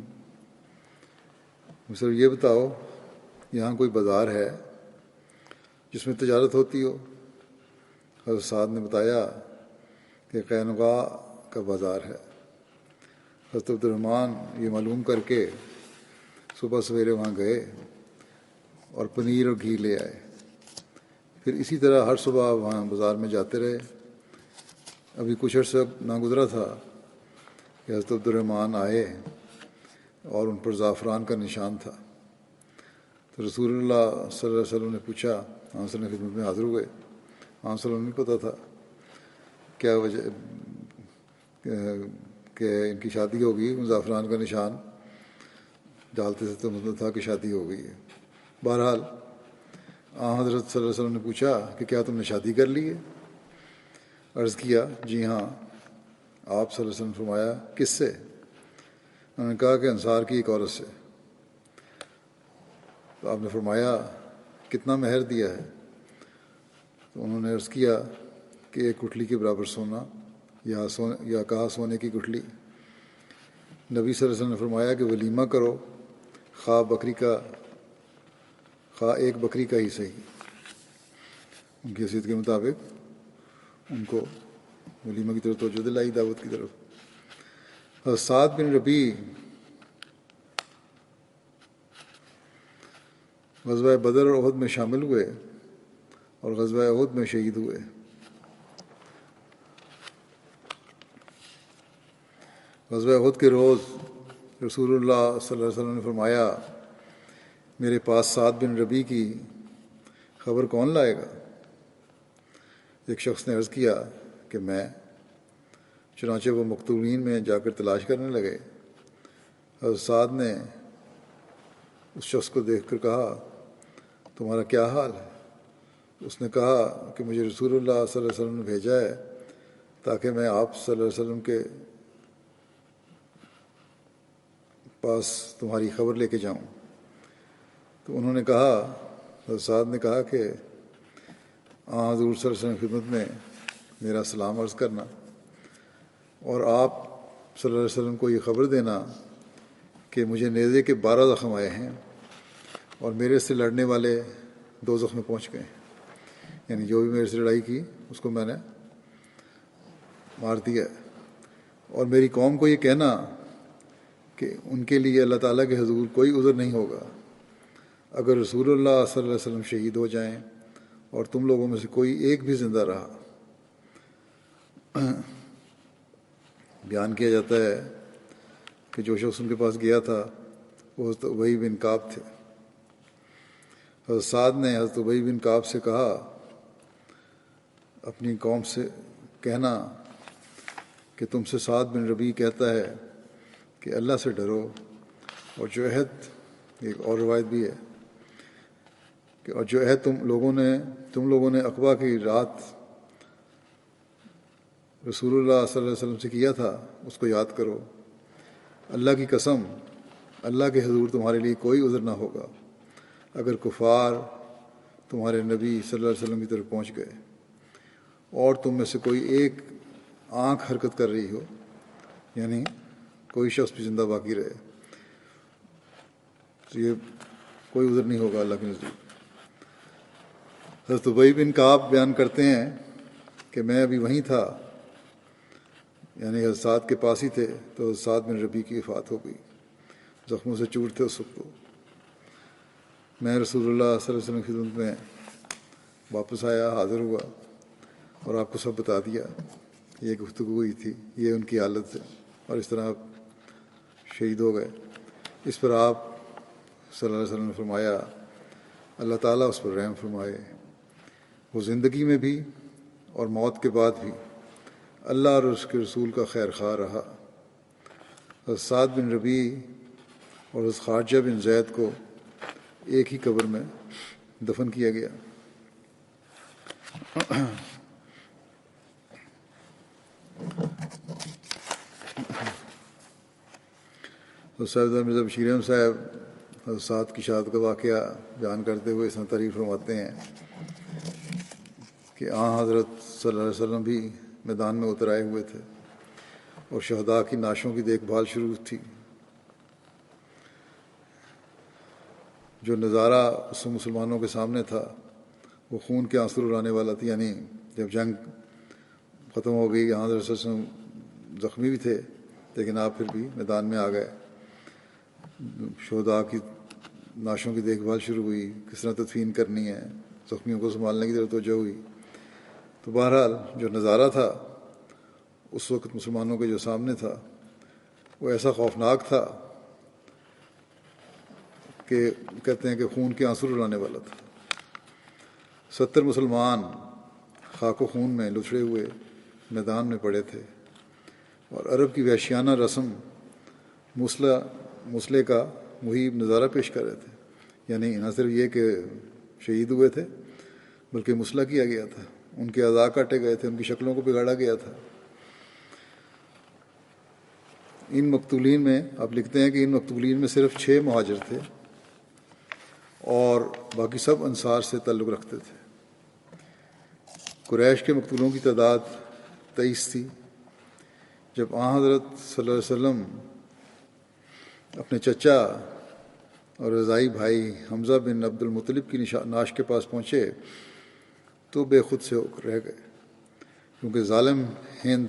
[SPEAKER 1] مجھے یہ بتاؤ یہاں کوئی بازار ہے جس میں تجارت ہوتی ہو؟ حضرت سعد نے بتایا کہ قینقاع کا بازار ہے۔ حضرت عبد الرحمن یہ معلوم کر کے صبح سویرے وہاں گئے اور پنیر اور گھی لے آئے۔ پھر اسی طرح ہر صبح وہاں بازار میں جاتے رہے۔ ابھی کچھ عرصہ نہ گزرا تھا کہ حضرت عبد الرحمن آئے اور ان پر زعفران کا نشان تھا۔ تو رسول اللہ صلی اللہ علیہ وسلم نے پوچھا، آپ صلی اللہ علیہ وسلم کی خدمت میں حاضر ہوئے۔ آپ صلی اللہ علیہ وسلم نہیں پتہ تھا کیا وجہ کہ ان کی شادی ہو گئی، زعفران کا نشان ڈالتے تھے تو مطلب تھا کہ شادی ہو گئی ہے۔ بہرحال حضرت صلی اللہ علیہ وسلم نے پوچھا کہ کیا تم نے شادی کر لی ہے؟ عرض کیا جی ہاں۔ آپ صلی اللہ علیہ وسلم نے فرمایا کس سے؟ انہوں نے کہا کہ انصار کی ایک عورت سے۔ تو آپ نے فرمایا کتنا مہر دیا ہے؟ تو انہوں نے عرض کیا کہ 1 گٹھلی کے برابر سونا، یا کہا سونے کی گٹھلی۔ نبی صلی اللہ علیہ وسلم نے فرمایا کہ ولیمہ کرو، خواہ ایک بکری کا ہی صحیح۔ ان کی حیثیت کے مطابق ان کو ولیمہ کی طرف توجہ دلائی، دعوت کی طرف۔ حضرت سعد بن ربی غزوہ بدر اور احد میں شامل ہوئے اور غزوہ احد میں شہید ہوئے۔ غزوہ احد کے روز رسول اللہ صلی اللہ علیہ وسلم نے فرمایا، میرے پاس سعد بن ربی کی خبر کون لائے گا؟ ایک شخص نے عرض کیا کہ میں۔ چنانچہ وہ مقتولین میں جا کر تلاش کرنے لگے۔ حضرت سعد نے اس شخص کو دیکھ کر کہا، تمہارا کیا حال ہے؟ اس نے کہا کہ مجھے رسول اللہ صلی اللہ علیہ وسلم نے بھیجا ہے تاکہ میں آپ صلی اللہ علیہ وسلم کے پاس تمہاری خبر لے کے جاؤں۔ تو انہوں نے کہا، حضرت سعد نے کہا کہ حضور صلی اللہ علیہ وسلم کی خدمت میں میرا سلام عرض کرنا، اور آپ صلی اللہ علیہ وسلم کو یہ خبر دینا کہ مجھے نیزے کے 12 زخم آئے ہیں اور میرے سے لڑنے والے 2 زخم میں پہنچ گئے ہیں، یعنی جو بھی میرے سے لڑائی کی اس کو میں نے مار دیا۔ اور میری قوم کو یہ کہنا کہ ان کے لیے اللہ تعالیٰ کے حضور کوئی عذر نہیں ہوگا اگر رسول اللہ صلی اللہ علیہ وسلم شہید ہو جائیں اور تم لوگوں میں سے کوئی ایک بھی زندہ رہا۔ بیان کیا جاتا ہے کہ جو شخص ان کے پاس گیا تھا وہ حضرت ابی بن کعب تھے۔ حضرت سعد نے حضرت ابی بن کعب سے کہا، اپنی قوم سے کہنا کہ تم سے سعد بن ربیع کہتا ہے کہ اللہ سے ڈرو، اور جو عہد، ایک اور روایت بھی ہے کہ اور جو عہد تم لوگوں نے عقبہ کی رات رسول اللہ صلی اللہ علیہ وسلم سے کیا تھا اس کو یاد کرو۔ اللہ کی قسم، اللہ کے حضور تمہارے لیے کوئی عذر نہ ہوگا اگر کفار تمہارے نبی صلی اللہ علیہ وسلم کی طرف پہنچ گئے اور تم میں سے کوئی ایک آنکھ حرکت کر رہی ہو، یعنی کوئی شخص بھی زندہ باقی رہے، تو یہ کوئی عذر نہیں ہوگا اللہ کے نزدیک۔ حضرت ابی بن کعب بیان کرتے ہیں کہ میں ابھی وہیں تھا، یعنی حضرت سعد کے پاس ہی تھے، تو حضرت سعد بن ربیع کی وفات ہو گئی، زخموں سے چور تھے اس وقت کو۔ میں رسول اللہ صلی اللہ علیہ وسلم کی خدمت میں واپس آیا، حاضر ہوا اور آپ کو سب بتا دیا، یہ گفتگو ہوئی تھی، یہ ان کی حالت ہے، اور اس طرح آپ شہید ہو گئے۔ اس پر آپ صلی اللہ علیہ وسلم نے فرمایا اللہ تعالیٰ اس پر رحم فرمائے، وہ زندگی میں بھی اور موت کے بعد بھی اللہ اور اس کے رسول کا خیر خواہ رہا۔ حضرت سعد بن ربیع اور حضرت خارجہ بن زید کو ایک ہی قبر میں دفن کیا گیا۔ حضرت صاحبزادہ مرزا بشیر احمد صاحب حضرت سعد کی شہادت کا واقعہ بیان کرتے ہوئے اس طرح تعریف فرماتے ہیں کہ حضرت صلی اللہ علیہ وسلم بھی میدان میں اتر آئے ہوئے تھے اور شہداء کی نعشوں کی دیکھ بھال شروع تھی۔ جو نظارہ اس مسلمانوں کے سامنے تھا وہ خون کے آنسو رلانے والا تھا، یعنی جب جنگ ختم ہو گئی، حضرت صلی اللہ علیہ وسلم زخمی بھی تھے لیکن آپ پھر بھی میدان میں آ گئے، شہداء کی نعشوں کی دیکھ بھال شروع ہوئی، کس طرح تدفین کرنی ہے، زخمیوں کو سنبھالنے کی طرف توجہ ہوئی۔ تو بہرحال جو نظارہ تھا اس وقت مسلمانوں کے جو سامنے تھا وہ ایسا خوفناک تھا کہ کہتے ہیں کہ خون کے آنسو رلانے والا تھا۔ 70 مسلمان خاک و خون میں لتڑے ہوئے میدان میں پڑے تھے اور عرب کی وحشیانہ رسم مسلح کا مہیب نظارہ پیش کر رہے تھے، یعنی نہ صرف یہ کہ شہید ہوئے تھے بلکہ مسلح کیا گیا تھا، ان کے اعضاء کاٹے گئے تھے، ان کی شکلوں کو بگاڑا گیا تھا۔ ان مقتولین میں آپ لکھتے ہیں کہ ان مقتولین میں صرف 6 مہاجر تھے اور باقی سب انصار سے تعلق رکھتے تھے۔ قریش کے مقتولوں کی تعداد 23 تھی۔ جب حضرت صلی اللہ علیہ وسلم اپنے چچا اور رضائی بھائی حمزہ بن عبد المطلب کی نعش کے پاس پہنچے تو بے خود سے ہو کر رہ گئے، کیونکہ ظالم ہند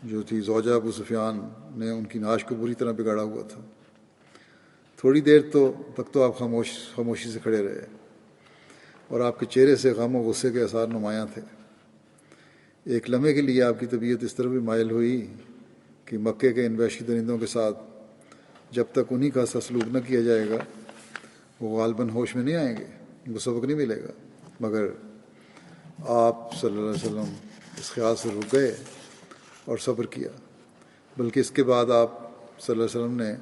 [SPEAKER 1] جو تھی زوجہ ابو سفیان نے ان کی نعش کو بری طرح بگاڑا ہوا تھا۔ تھوڑی دیر تک تو آپ خاموشی سے کھڑے رہے اور آپ کے چہرے سے غم و غصے کے آثار نمایاں تھے۔ ایک لمحے کے لیے آپ کی طبیعت اس طرح بھی مائل ہوئی کہ مکے کے ان وحشی درندوں کے ساتھ جب تک انہی کا ایسا سلوک نہ کیا جائے گا وہ غالباً ہوش میں نہیں آئیں گے، ان کو سبق نہیں ملے گا۔ مگر آپ صلی اللہ علیہ وسلم اس خیال سے رک گئے اور صبر کیا، بلکہ اس کے بعد آپ صلی اللہ علیہ وسلم نے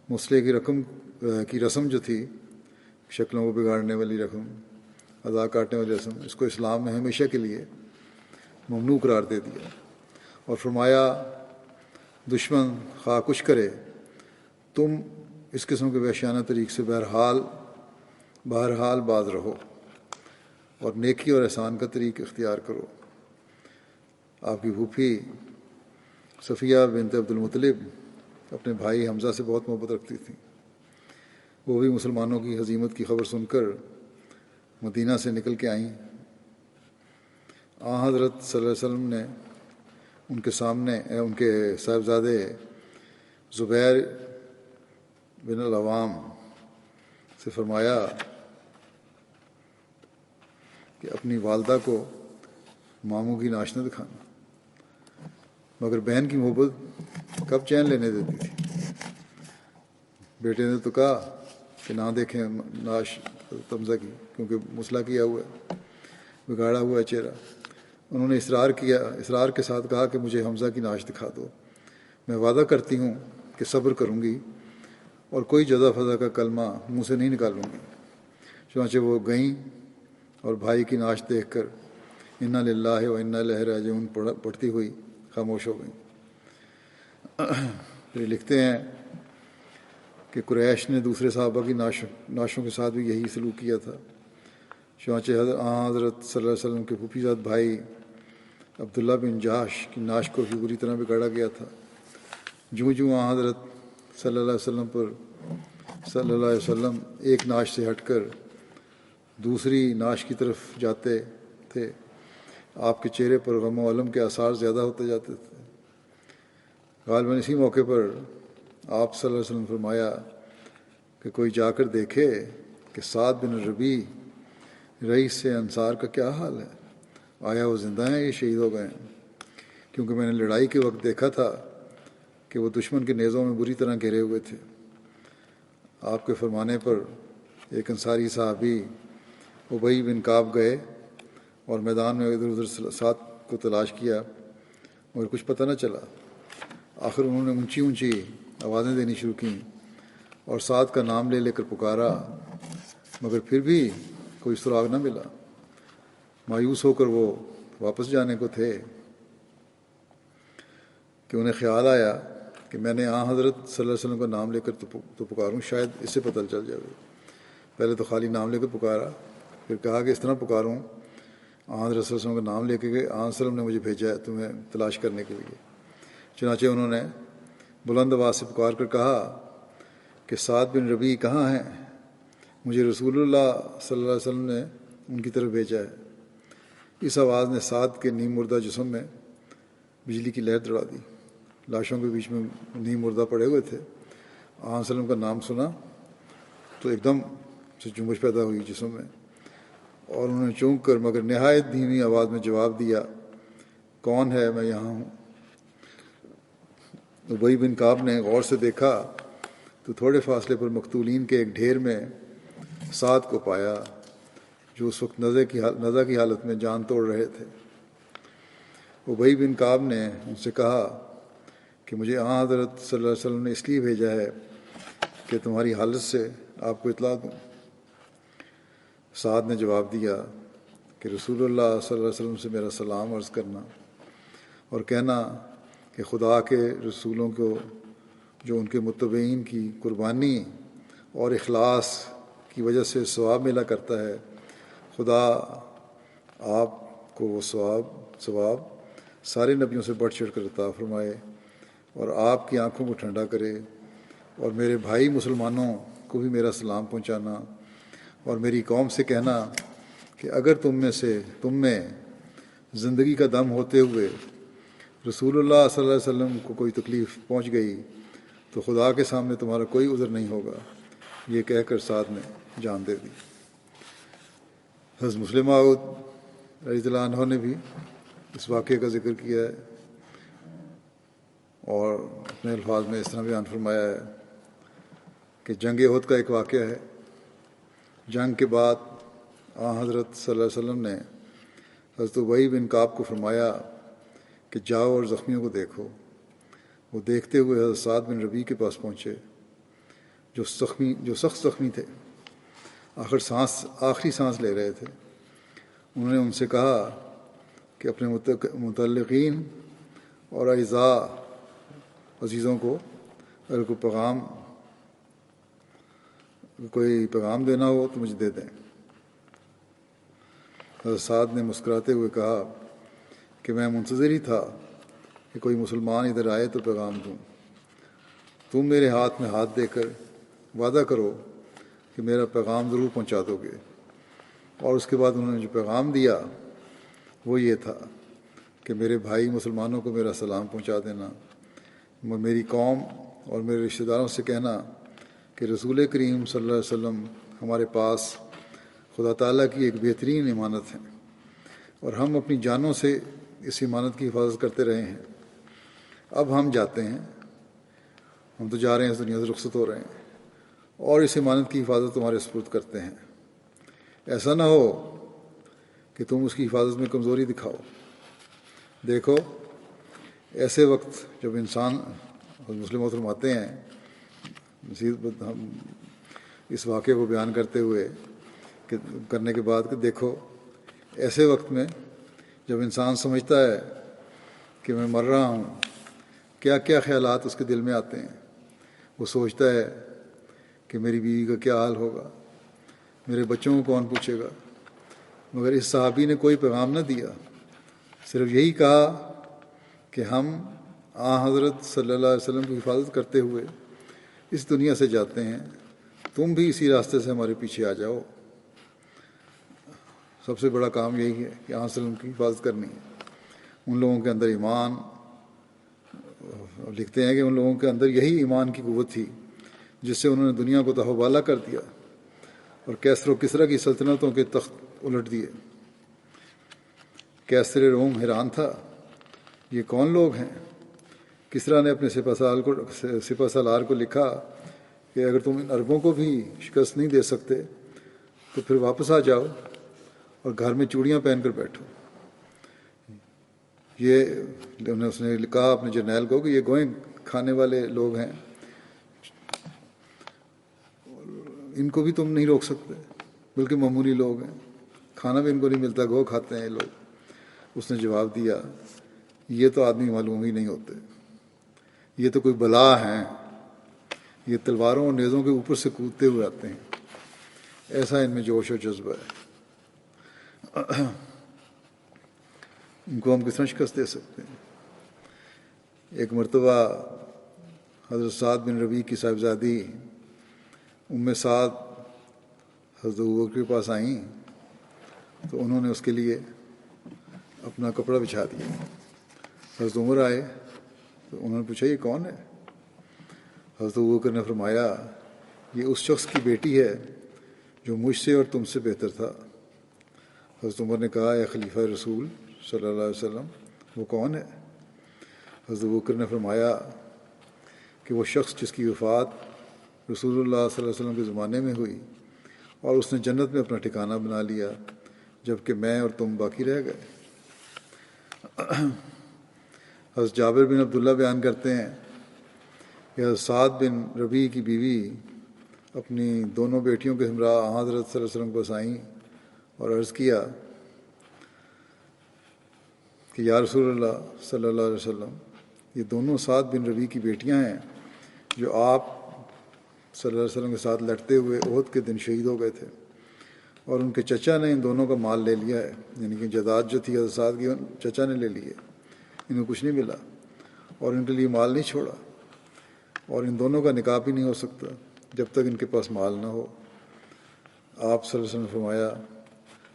[SPEAKER 1] مسلح کی رسم جو تھی، شکلوں کو بگاڑنے والی رسم، اعضاء کاٹنے والی رسم، اس کو اسلام میں ہمیشہ کے لیے ممنوع قرار دے دیا اور فرمایا دشمن خواہ کچھ کرے تم اس قسم کے وحشیانہ طریق سے بہرحال باز رہو اور نیکی اور احسان کا طریق اختیار کرو۔ آپ کی پھوپھی صفیہ بنت عبد المطلب اپنے بھائی حمزہ سے بہت محبت رکھتی تھیں۔ وہ بھی مسلمانوں کی ہزیمت کی خبر سن کر مدینہ سے نکل کے آئیں۔ حضرت صلی اللہ علیہ وسلم نے ان کے سامنے ان کے صاحبزادے زبیر بن العوام سے فرمایا کہ اپنی والدہ کو ماموں کی نعش نہ دکھانا، مگر بہن کی محبت کب چین لینے دیتی تھی۔ بیٹے نے تو کہا کہ نہ دیکھیں نعش حمزہ کی، کیونکہ مسلح کیا ہوا ہے، بگاڑا ہوا ہے چہرہ۔ انہوں نے اصرار کے ساتھ کہا کہ مجھے حمزہ کی نعش دکھا دو، میں وعدہ کرتی ہوں کہ صبر کروں گی اور کوئی جزا فضا کا کلمہ منہ سے نہیں نکالوں گی۔ چنانچہ وہ گئیں اور بھائی کی نعش دیکھ کر انا للہ و انا الیہ راجعون پڑھتی ہوئی خاموش ہو گئیں۔ پھر لکھتے ہیں کہ قریش نے دوسرے صحابہ کی نعشوں کے ساتھ بھی یہی سلوک کیا تھا۔ چنانچہ حضرت صلی اللہ علیہ وسلم کے پھوپھی زاد بھائی عبداللہ بن جاش کی نعش کو بھی بری طرح بگاڑا گیا تھا۔ جوں حضرت صلی اللہ علیہ وسلم ایک نعش سے ہٹ کر دوسری نعش کی طرف جاتے تھے، آپ کے چہرے پر غم و الم کے آثار زیادہ ہوتے جاتے تھے۔ غالباً اسی موقع پر آپ صلی اللہ علیہ وسلم فرمایا کہ کوئی جا کر دیکھے کہ سعد بن ربیع رئیس سے انصار کا کیا حال ہے، آیا وہ زندہ ہیں یا شہید ہو گئے ہیں؟ کیونکہ میں نے لڑائی کے وقت دیکھا تھا کہ وہ دشمن کے نیزوں میں بری طرح گھرے ہوئے تھے۔ آپ کے فرمانے پر ایک انصاری صحابی ابی بن کعب گئے اور میدان میں ادھر ادھر سعد کو تلاش کیا مگر کچھ پتہ نہ چلا۔ آخر انہوں نے اونچی اونچی آوازیں دینی شروع کیں اور سعد کا نام لے کر پکارا، مگر پھر بھی کوئی سراغ نہ ملا۔ مایوس ہو کر وہ واپس جانے کو تھے کہ انہیں خیال آیا کہ میں نے حضرت صلی اللہ علیہ وسلم کا نام لے کر تو پکاروں، شاید اس سے پتہ چل جائے۔ پہلے تو خالی نام لے کر پکارا، پھر کہا کہ اس طرح پکاروں حضرت صلی اللہ علیہ وسلم کا نام لے کے گئے، صلی اللہ علیہ وسلم نے مجھے بھیجا ہے تمہیں تلاش کرنے کے لیے۔ چنانچہ انہوں نے بلند آواز سے پکار کر کہا کہ سعد بن ربیع کہاں ہیں؟ مجھے رسول اللہ صلی اللہ علیہ وسلم نے ان کی طرف بھیجا ہے۔ اس آواز نے سعد کے نیم مردہ جسم میں بجلی کی لہر دوڑا دی۔ لاشوں کے بیچ میں نیم مردہ پڑے ہوئے تھے۔ آپ صلی اللہ علیہ وسلم کا نام سنا تو ایک دم سے جنبش پیدا ہوئی جسم میں، اور انہوں نے چونک کر مگر نہایت دھیمی آواز میں جواب دیا، کون ہے؟ میں یہاں ہوں۔ ابی بن کعب نے غور سے دیکھا تو تھوڑے فاصلے پر مقتولین کے ایک ڈھیر میں سعد کو پایا، جو اس وقت نزع کی حالت میں جان توڑ رہے تھے۔ ابی بن کعب نے ان سے کہا کہ مجھے حضرت صلی اللہ علیہ وسلم نے اس لیے بھیجا ہے کہ تمہاری حالت سے آپ کو اطلاع دوں۔ سعد نے جواب دیا کہ رسول اللہ صلی اللہ علیہ وسلم سے میرا سلام عرض کرنا اور کہنا کہ خدا کے رسولوں کو جو ان کے متبعین کی قربانی اور اخلاص کی وجہ سے ثواب ملا کرتا ہے، خدا آپ کو وہ ثواب سارے نبیوں سے بڑھ چڑھ کر عطا فرمائے اور آپ کی آنکھوں کو ٹھنڈا کرے، اور میرے بھائی مسلمانوں کو بھی میرا سلام پہنچانا اور میری قوم سے کہنا کہ اگر تم میں زندگی کا دم ہوتے ہوئے رسول اللہ صلی اللہ علیہ وسلم کو کوئی تکلیف پہنچ گئی تو خدا کے سامنے تمہارا کوئی عذر نہیں ہوگا۔ یہ کہہ کر سعد نے جان دے دی۔ حضرت مسلم موعود رضی اللہ عنہ نے بھی اس واقعے کا ذکر کیا ہے اور اپنے الفاظ میں اس طرح بیان فرمایا ہے کہ جنگ احد کا ایک واقعہ ہے۔ جنگ کے بعد حضرت صلی اللہ علیہ وسلم نے حضرت ابی بن کعب کو فرمایا کہ جاؤ اور زخمیوں کو دیکھو۔ وہ دیکھتے ہوئے حضرت سعد بن ربیع کے پاس پہنچے جو سخت زخمی تھے، آخری سانس لے رہے تھے۔ انہوں نے ان سے کہا کہ اپنے متعلقین اور عزیزوں کو اگر کوئی پیغام دینا ہو تو مجھے دے دیں۔ حضرت سعد نے مسکراتے ہوئے کہا کہ میں منتظر ہی تھا کہ کوئی مسلمان ادھر آئے تو پیغام دوں۔ تم میرے ہاتھ میں ہاتھ دے کر وعدہ کرو کہ میرا پیغام ضرور پہنچا دو گے۔ اور اس کے بعد انہوں نے جو پیغام دیا وہ یہ تھا کہ میرے بھائی مسلمانوں کو میرا سلام پہنچا دینا، میری قوم اور میرے رشتہ داروں سے کہنا کہ رسول کریم صلی اللہ علیہ وسلم ہمارے پاس خدا تعالیٰ کی ایک بہترین امانت ہے اور ہم اپنی جانوں سے اس امانت کی حفاظت کرتے رہے ہیں۔ اب ہم جاتے ہیں، ہم تو جا رہے ہیں، اس دنیا سے رخصت ہو رہے ہیں اور اس امانت کی حفاظت تمہارے سپرد کرتے ہیں۔ ایسا نہ ہو کہ تم اس کی حفاظت میں کمزوری دکھاؤ۔ دیکھو ایسے وقت جب انسان مسلم فرماتے ہیں ہم اس واقعے کو بیان کرتے ہوئے کرنے کے بعد کہ دیکھو ایسے وقت میں جب انسان سمجھتا ہے کہ میں مر رہا ہوں، کیا کیا خیالات اس کے دل میں آتے ہیں۔ وہ سوچتا ہے کہ میری بیوی کا کیا حال ہوگا، میرے بچوں کو کون پوچھے گا، مگر اس صحابی نے کوئی پیغام نہ دیا، صرف یہی کہا کہ ہم حضرت صلی اللہ علیہ وسلم کی حفاظت کرتے ہوئے اس دنیا سے جاتے ہیں، تم بھی اسی راستے سے ہمارے پیچھے آ جاؤ۔ سب سے بڑا کام یہی ہے کہ وسلم کی حفاظت کرنی ہے۔ ان لوگوں کے اندر ایمان، لکھتے ہیں کہ ان لوگوں کے اندر یہی ایمان کی قوت تھی جس سے انہوں نے دنیا کو تہو بالا کر دیا اور کیسر و کسریٰ کی سلطنتوں کے تخت الٹ دیے۔ کیسر روم حیران تھا، یہ کون لوگ ہیں؟ کسریٰ نے اپنے سپہ سالار کو لکھا کہ اگر تم ان عربوں کو بھی شکست نہیں دے سکتے تو پھر واپس آ جاؤ اور گھر میں چوڑیاں پہن کر بیٹھو۔ اس نے کہا اپنے جرنیل کو کہ یہ گوئیں کھانے والے لوگ ہیں، ان کو بھی تم نہیں روک سکتے، بلکہ معمولی لوگ ہیں، کھانا بھی ان کو نہیں ملتا، گو کھاتے ہیں یہ لوگ۔ اس نے جواب دیا، یہ تو آدمی معلوم ہی نہیں ہوتے، یہ تو کوئی بلا ہیں، یہ تلواروں اور نیزوں کے اوپر سے کودتے ہوئے آتے ہیں، ایسا ان میں جوش و جذبہ ہے، ان کو ہم کس طرح شکست دے سکتے ہیں۔ ایک مرتبہ حضرت سعد بن ربیع کی صاحبزادی ام سعد حضرت ابوبکر کے پاس آئیں تو انہوں نے اس کے لیے اپنا کپڑا بچھا دیا۔ حضرت عمر آئے تو انہوں نے پوچھا یہ کون ہے؟ حضرت ابوبکر نے فرمایا یہ اس شخص کی بیٹی ہے جو مجھ سے اور تم سے بہتر تھا۔ حضرت عمر نے کہا اے خلیفہ رسول صلی اللہ علیہ وسلم وہ کون ہے؟ حضرت ابوبکر نے فرمایا کہ وہ شخص جس کی وفات رسول اللہ صلی اللہ علیہ وسلم کے زمانے میں ہوئی اور اس نے جنت میں اپنا ٹھکانہ بنا لیا جبکہ میں اور تم باقی رہ گئے۔ حضرت جابر بن عبداللہ بیان کرتے ہیں کہ حضرت سعد بن ربیع کی بیوی اپنی دونوں بیٹیوں کے ہمراہ حضرت صلی اللہ علیہ وسلم کو آئیں اور عرض کیا کہ یا رسول اللہ صلی اللہ علیہ وسلم یہ دونوں سعد بن ربیع کی بیٹیاں ہیں جو آپ صلی اللہ علیہ وسلم کے ساتھ لڑتے ہوئے احد کے دن شہید ہو گئے تھے، اور ان کے چچا نے ان دونوں کا مال لے لیا ہے، یعنی کہ جائیداد جو تھی حضرت سعد کی چچا نے لے لی ہے، ان کو کچھ نہیں ملا اور ان کے لیے مال نہیں چھوڑا، اور ان دونوں کا نکاح بھی نہیں ہو سکتا جب تک ان کے پاس مال نہ ہو۔ آپ صلی اللہ علیہ وسلم نے فرمایا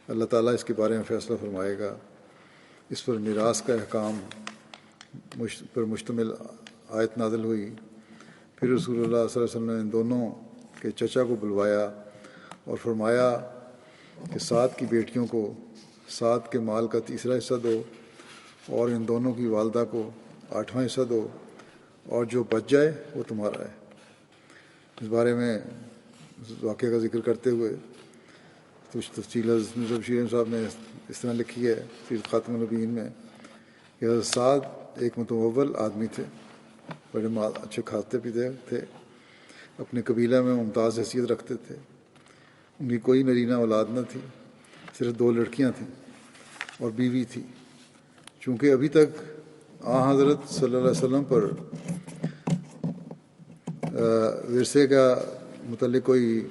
[SPEAKER 1] اللہ تعالیٰ اس کے بارے میں فیصلہ فرمائے گا۔ اس پر میراث کا احکام پر مشتمل آیت نازل ہوئی۔ پھر رسول اللہ صلی اللہ علیہ وسلم نے ان دونوں کے چچا کو بلوایا اور فرمایا کہ سعد کی بیٹیوں کو سعد کے مال کا تیسرا حصہ دو اور ان دونوں کی والدہ کو 8واں حصہ دو، اور جو بچ جائے وہ تمہارا ہے۔ اس بارے میں واقعہ کا ذکر کرتے ہوئے کچھ تفصیل حضرت مرزا بشیر احمد صاحب نے اس طرح لکھی ہے سیرت خاتم النبیین میں کہ حضرت سعد ایک متمول آدمی تھے، بڑے اچھے کھاتے پیتے تھے، اپنے قبیلہ میں ممتاز حیثیت رکھتے تھے، ان کی کوئی نرینہ اولاد نہ تھی، صرف 2 لڑکیاں تھیں اور بیوی تھی۔ چونکہ ابھی تک حضرت صلی اللہ علیہ وسلم پر ورثے کا متعلق کوئی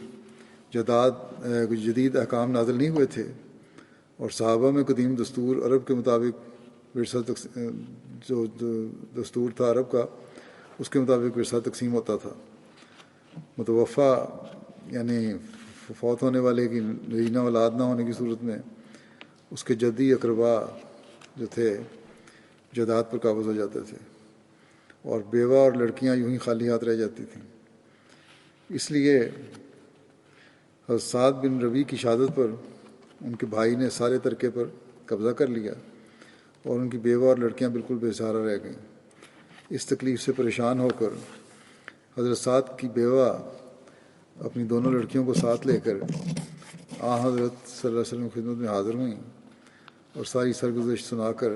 [SPEAKER 1] جدید احکام نازل نہیں ہوئے تھے، اور صحابہ میں قدیم دستور عرب کے مطابق ورثہ جو دستور تھا عرب کا اس کے مطابق ورثہ تقسیم ہوتا تھا۔ متوفی یعنی فوت ہونے والے کی نرینہ اولاد نہ ہونے کی صورت میں اس کے جدی اقربا جو تھے جائیداد پر قابض ہو جاتے تھے، اور بیوہ اور لڑکیاں یوں ہی خالی ہاتھ رہ جاتی تھیں۔ اس لیے حضرت سعد بن ربیع کی شہادت پر ان کے بھائی نے سارے ترکے پر قبضہ کر لیا اور ان کی بیوہ اور لڑکیاں بالکل بے سہارا رہ گئیں۔ اس تکلیف سے پریشان ہو کر حضرت سعد کی بیوہ اپنی دونوں لڑکیوں کو ساتھ لے کر حضرت صلی اللہ علیہ وسلم کی خدمت میں حاضر ہوئیں اور ساری سرگزشت سنا کر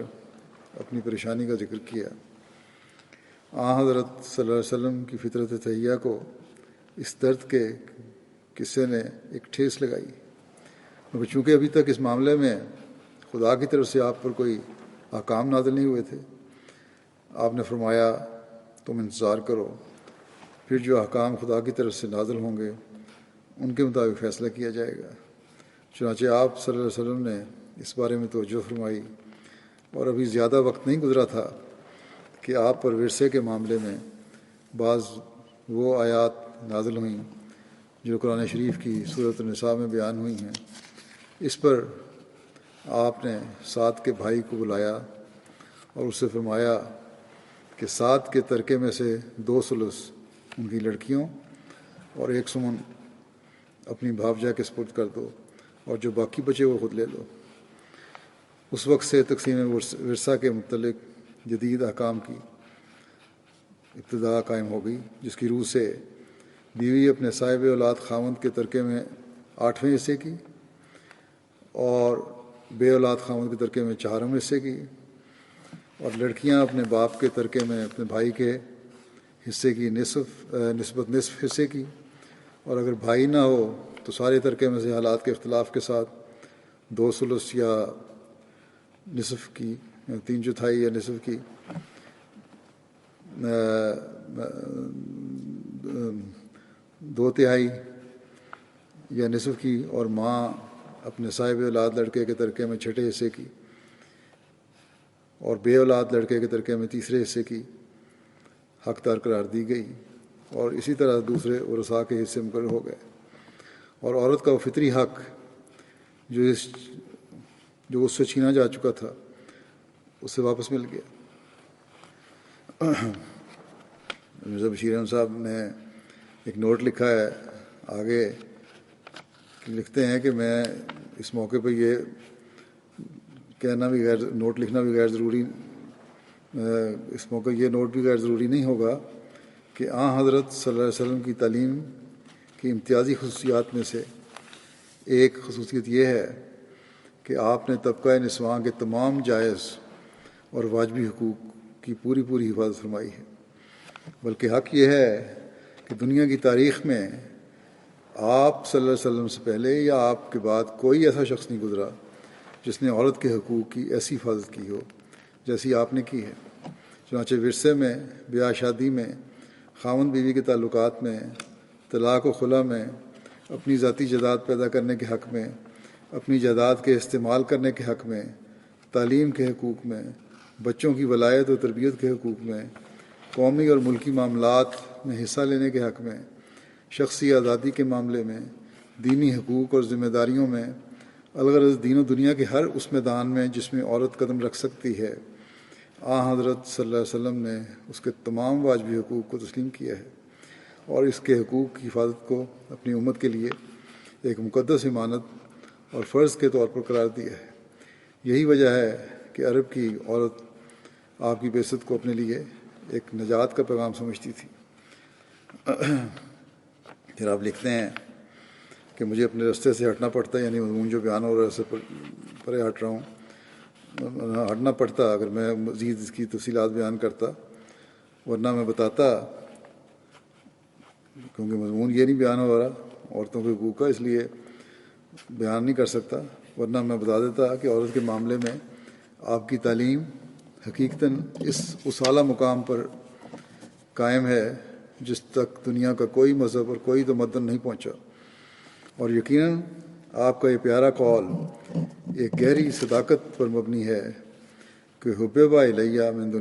[SPEAKER 1] اپنی پریشانی کا ذکر کیا۔ حضرت صلی اللہ علیہ وسلم کی فطرت طیبہ کو اس درد کے قصے نے ایک ٹھیس لگائی، مگر چونکہ ابھی تک اس معاملے میں خدا کی طرف سے آپ پر کوئی احکام نازل نہیں ہوئے تھے، آپ نے فرمایا تم انتظار کرو پھر جو احکام خدا کی طرف سے نازل ہوں گے ان کے مطابق فیصلہ کیا جائے گا۔ چنانچہ آپ صلی اللہ علیہ وسلم نے اس بارے میں توجہ فرمائی، اور ابھی زیادہ وقت نہیں گزرا تھا کہ آپ پر ورثے کے معاملے میں بعض وہ آیات نازل ہوئیں جو قرآن شریف کی سورۃ النساء میں بیان ہوئی ہیں۔ اس پر آپ نے سعد کے بھائی کو بلایا اور اس سے فرمایا کہ سعد کے ترکے میں سے 2 ثلث ان کی لڑکیوں اور 1 سمن اپنی بھابجا کے سپرد کر دو، اور جو باقی بچے وہ خود لے لو۔ اس وقت سے تقسیم ورثہ کے متعلق جدید احکام کی ابتدا قائم ہو گئی، جس کی روح سے بیوی اپنے صاحب اولاد خاوند کے ترکے میں 8ویں حصے کی، اور بے اولاد خاوند کے ترکے میں 4ویں حصے کی، اور لڑکیاں اپنے باپ کے ترکے میں اپنے بھائی کے حصے کی نسبت نصف حصے کی، اور اگر بھائی نہ ہو تو سارے ترکے میں سے حالات کے اختلاف کے ساتھ 2 ثلث یا نصف کی، 3/4 یا نصف کی، 2/3 یا نصف کی، اور ماں اپنے صاحب اولاد لڑکے کے ترکے میں 6 حصے کی، اور بے اولاد لڑکے کے ترکے میں 3 حصے کی حقدار قرار دی گئی، اور اسی طرح دوسرے ورثاء کے حصے مقرر ہو گئے، اور عورت کا وہ فطری حق جو اس سے چھینا جا چکا تھا اس سے واپس مل گیا۔ مرزا بشیر احمد صاحب نے ایک نوٹ لکھا ہے آگے، لکھتے ہیں کہ میں اس موقع پہ یہ کہنا بھی نوٹ لکھنا بھی غیر ضروری، اس موقع یہ نوٹ بھی غیر ضروری نہیں ہوگا کہ حضرت صلی اللہ علیہ وسلم کی تعلیم کی امتیازی خصوصیات میں سے ایک خصوصیت یہ ہے کہ آپ نے طبقہ نسواں کے تمام جائز اور واجبی حقوق کی پوری حفاظت فرمائی ہے، بلکہ حق یہ ہے کہ دنیا کی تاریخ میں آپ صلی اللہ علیہ وسلم سے پہلے یا آپ کے بعد کوئی ایسا شخص نہیں گزرا جس نے عورت کے حقوق کی ایسی حفاظت کی ہو جیسی آپ نے کی ہے۔ چنانچہ ورثے میں، بیاہ شادی میں، خاوند بیوی کے تعلقات میں، طلاق و خلا میں، اپنی ذاتی جائیداد پیدا کرنے کے حق میں، اپنی جائیداد کے استعمال کرنے کے حق میں، تعلیم کے حقوق میں، بچوں کی ولایت و تربیت کے حقوق میں، قومی اور ملکی معاملات میں حصہ لینے کے حق میں، شخصی آزادی کے معاملے میں، دینی حقوق اور ذمہ داریوں میں، الغرض دین و دنیا کے ہر اس میدان میں جس میں عورت قدم رکھ سکتی ہے، حضرت صلی اللہ علیہ وسلم نے اس کے تمام واجبی حقوق کو تسلیم کیا ہے، اور اس کے حقوق کی حفاظت کو اپنی امت کے لیے ایک مقدس امانت اور فرض کے طور پر قرار دیا ہے۔ یہی وجہ ہے کہ عرب کی عورت آپ کی بعثت کو اپنے لیے ایک نجات کا پیغام سمجھتی تھی۔ پھر آپ لکھتے ہیں کہ مجھے اپنے رستے سے ہٹنا پڑتا ہے، یعنی مضمون جو بیان ہو رہا ہے اس سے پرے ہٹ رہا ہوں، ہٹنا پڑتا اگر میں مزید اس کی تفصیلات بیان کرتا، ورنہ میں بتاتا، کیونکہ مضمون یہ نہیں بیان ہو رہا عورتوں کے حقوق کا، اس لیے بیان نہیں کر سکتا، ورنہ میں بتا دیتا کہ عورت کے معاملے میں آپ کی تعلیم حقیقتاً اس اعلیٰ مقام پر قائم ہے جس تک دنیا کا کوئی مذہب اور کوئی تمدن نہیں پہنچا، اور یقیناً آپ کا یہ پیارا قول ایک گہری صداقت پر مبنی ہے کہ حبب الیہ من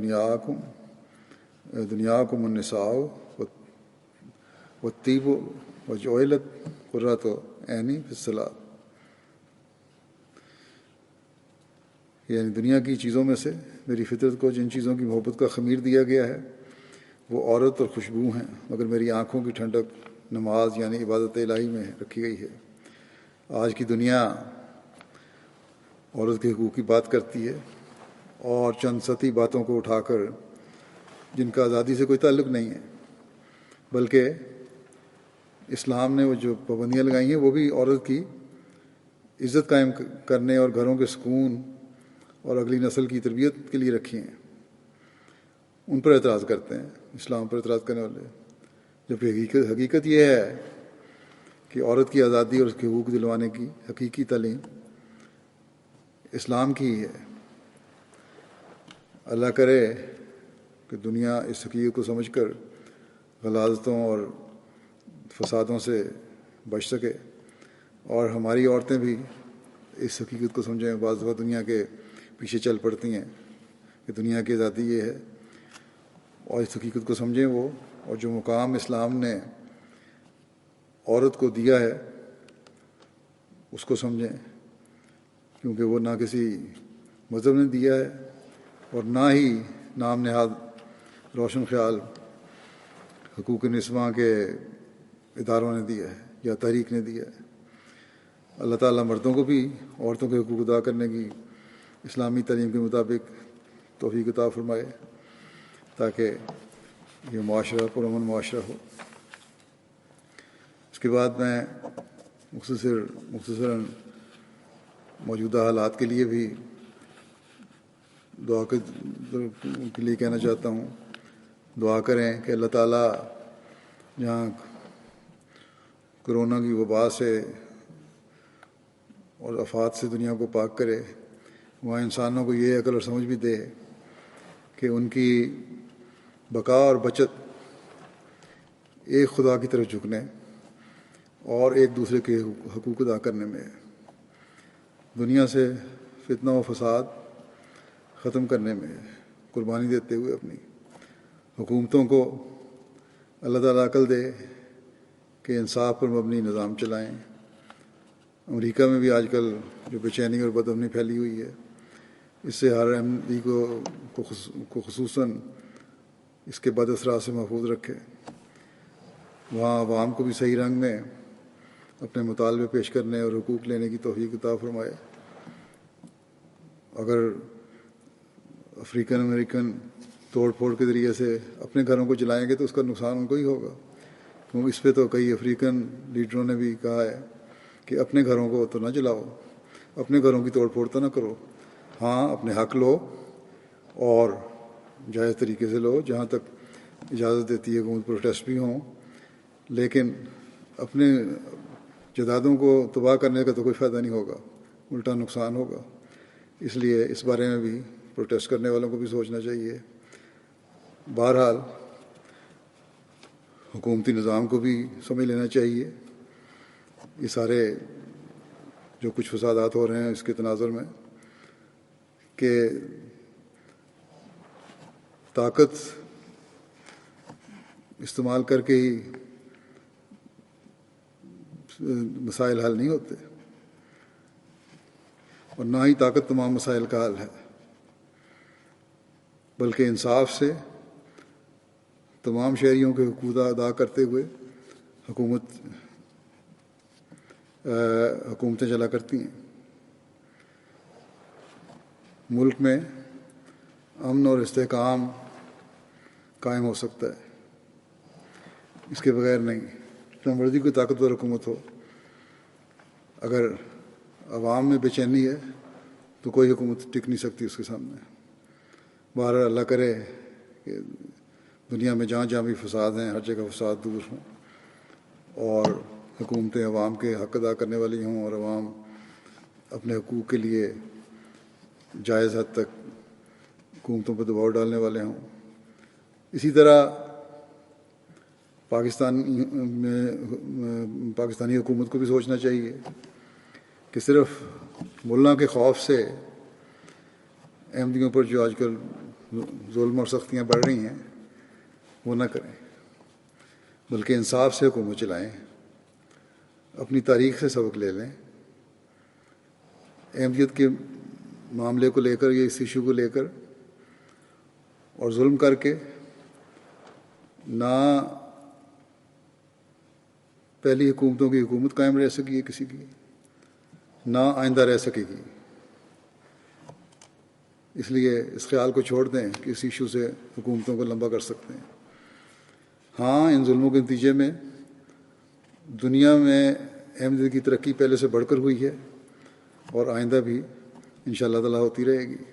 [SPEAKER 1] دنیاکم النساء والطیب وجعلت قرۃ عینی فی الصلاۃ، یعنی دنیا کی چیزوں میں سے میری فطرت کو جن چیزوں کی محبت کا خمیر دیا گیا ہے وہ عورت اور خوشبو ہیں، مگر میری آنکھوں کی ٹھنڈک نماز یعنی عبادت الہی میں رکھی گئی ہے۔ آج کی دنیا عورت کے حقوق کی بات کرتی ہے اور چند سطحی باتوں کو اٹھا کر جن کا آزادی سے کوئی تعلق نہیں ہے، بلکہ اسلام نے وہ جو پابندیاں لگائی ہیں وہ بھی عورت کی عزت قائم کرنے اور گھروں کے سکون اور اگلی نسل کی تربیت کے لیے رکھی ہیں، ان پر اعتراض کرتے ہیں، اسلام پر اعتراض کرنے والے، جبکہ حقیقت یہ ہے کہ عورت کی آزادی اور اس کے حقوق دلوانے کی حقیقی تعلیم اسلام کی ہی ہے۔ اللہ کرے کہ دنیا اس حقیقت کو سمجھ کر غلاظتوں اور فسادوں سے بچ سکے، اور ہماری عورتیں بھی اس حقیقت کو سمجھیں۔ بعض دفعہ دنیا کے پیچھے چل پڑتی ہیں کہ دنیا کی آزادی یہ ہے، اور اس حقیقت کو سمجھیں وہ، اور جو مقام اسلام نے عورت کو دیا ہے اس کو سمجھیں، کیونکہ وہ نہ کسی مذہب نے دیا ہے اور نہ ہی نام نہاد روشن خیال حقوق نسواں کے اداروں نے دیا ہے یا تحریک نے دیا ہے۔ اللہ تعالیٰ مردوں کو بھی عورتوں کے حقوق ادا کرنے کی اسلامی تعلیم کے مطابق توفیق عطا فرمائے، تاکہ یہ معاشرہ پرامن معاشرہ ہو۔ اس کے بعد میں مختصراً موجودہ حالات کے لیے بھی دعا کے لیے کہنا چاہتا ہوں۔ دعا کریں کہ اللہ تعالیٰ جہاں کرونا کی وبا سے اور آفات سے دنیا کو پاک کرے، وہاں انسانوں کو یہ عقل اور سمجھ بھی دے کہ ان کی بقا اور بچت ایک خدا کی طرف جھکنے اور ایک دوسرے کے حقوق ادا کرنے میں ہے، دنیا سے فتنہ و فساد ختم کرنے میں ہے، قربانی دیتے ہوئے اپنی حکومتوں کو اللہ تعالیٰ عقل دے کہ انصاف پر مبنی نظام چلائیں۔ امریکہ میں بھی آج کل جو بے چینی اور بد امنی پھیلی ہوئی ہے، اس سے ہر احمدی کو خصوصاً اس کے بد اثرات سے محفوظ رکھے، وہاں عوام کو بھی صحیح رنگ میں اپنے مطالبے پیش کرنے اور حقوق لینے کی توفیق عطا فرمائے۔ اگر افریقن امریکن توڑ پھوڑ کے ذریعے سے اپنے گھروں کو جلائیں گے تو اس کا نقصان ان کو ہی ہوگا، کیونکہ اس پہ تو کئی افریقن لیڈروں نے بھی کہا ہے کہ اپنے گھروں کو تو نہ جلاؤ، اپنے گھروں کی توڑ پھوڑ تو نہ کرو، ہاں اپنے حق لو اور جائز طریقے سے لو، جہاں تک اجازت دیتی ہے حکومت پروٹیسٹ بھی ہوں، لیکن اپنے جائیدادوں کو تباہ کرنے کا تو کوئی فائدہ نہیں ہوگا، الٹا نقصان ہوگا۔ اس لیے اس بارے میں بھی پروٹیسٹ کرنے والوں کو بھی سوچنا چاہیے۔ بہرحال حکومتی نظام کو بھی سمجھ لینا چاہیے، یہ سارے جو کچھ فسادات ہو رہے ہیں اس کے تناظر میں، کہ طاقت استعمال کر کے ہی مسائل حل نہیں ہوتے، اور نہ ہی طاقت تمام مسائل کا حل ہے، بلکہ انصاف سے تمام شہریوں کے حقوق ادا کرتے ہوئے حکومتیں چلا کرتی ہیں۔ ملک میں امن اور استحکام قائم ہو سکتا ہے، اس کے بغیر نہیں، جتنا مرضی کوئی طاقتور حکومت ہو، اگر عوام میں بے چینی ہے تو کوئی حکومت ٹک نہیں سکتی اس کے سامنے۔ بہرحال اللہ کرے کہ دنیا میں جہاں جہاں بھی فساد ہیں ہر جگہ فساد دور ہوں، اور حکومتیں عوام کے حق ادا کرنے والی ہوں، اور عوام اپنے حقوق کے لیے جائز حد تک حکومتوں پر دباؤ ڈالنے والے ہوں۔ اسی طرح پاکستانی حکومت کو بھی سوچنا چاہیے کہ صرف ملا کے خوف سے احمدیوں پر جو آج کل ظلم اور سختیاں بڑھ رہی ہیں وہ نہ کریں، بلکہ انصاف سے حکومت چلائیں، اپنی تاریخ سے سبق لے لیں۔ احمدیت کے معاملے کو لے کر یا اس ایشو کو لے کر اور ظلم کر کے نہ پہلی حکومتوں کی حکومت قائم رہ سکی ہے کسی کی، نہ آئندہ رہ سکے گی۔ اس لیے اس خیال کو چھوڑ دیں کہ اس ایشو سے حکومتوں کو لمبا کر سکتے ہیں۔ ہاں، ان ظلموں کے نتیجے میں دنیا میں احمدیت کی ترقی پہلے سے بڑھ کر ہوئی ہے، اور آئندہ بھی انشاءاللہ تعالیٰ ہوتی رہے گی۔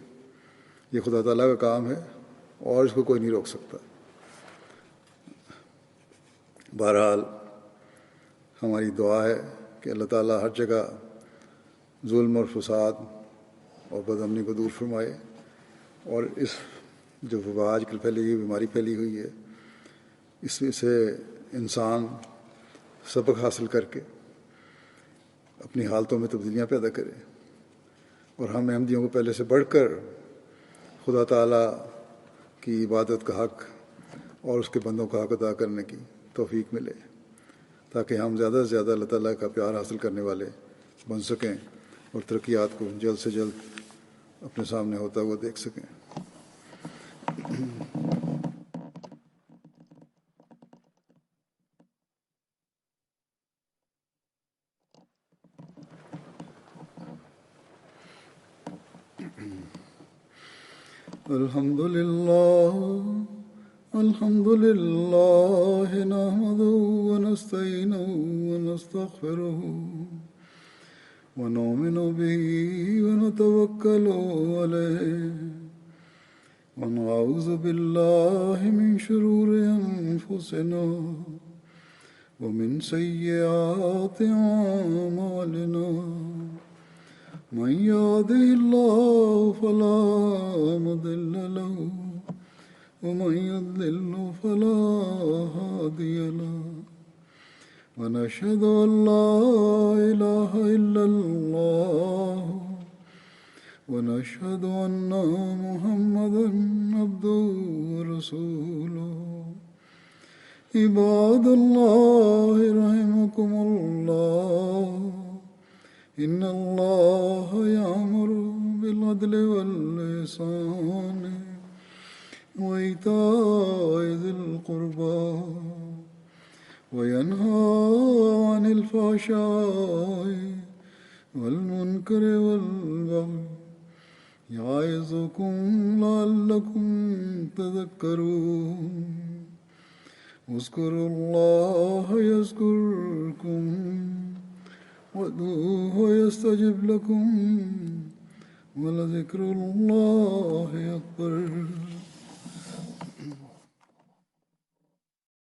[SPEAKER 1] یہ خدا تعالیٰ کا کام ہے اور اس کو کوئی نہیں روک سکتا۔ بہرحال ہماری دعا ہے کہ اللہ تعالیٰ ہر جگہ ظلم اور فساد اور بد امنی کو دور فرمائے، اور اس جو وبا آج کل پھیلی ہوئی بیماری پھیلی ہوئی ہے اس سے انسان سبق حاصل کر کے اپنی حالتوں میں تبدیلیاں پیدا کرے، اور ہم احمدیوں کو پہلے سے بڑھ کر خدا تعالیٰ کی عبادت کا حق اور اس کے بندوں کا حق ادا کرنے کی توفیق ملے، تاکہ ہم زیادہ سے زیادہ اللہ تعالیٰ کا پیار حاصل کرنے والے بن سکیں اور ترقیات کو جلد سے جلد اپنے سامنے ہوتا ہوا دیکھ سکیں۔ الحمد لله نحمده ونستعينه ونستغفره ونؤمن به ونتوكل عليه ونعوذ بالله من شرور أنفسنا ومن سيئات أعمالنا، من يهده الله فلا مضل له ومن يضلل فلا هادي له، ونشهد أن لا إله إلا الله ونشهد أن محمدا عبده ورسوله۔ عباد الله رحمكم الله، إن الله يأمر بالعدل والإحسان وإيتاء ذي القربى وينهى عن الفحشاء والمنكر والبغي يعظكم لعلكم تذكرون۔ اذكروا الله يذكركم وادعوه يستجب لكم ولذكر الله أكبر۔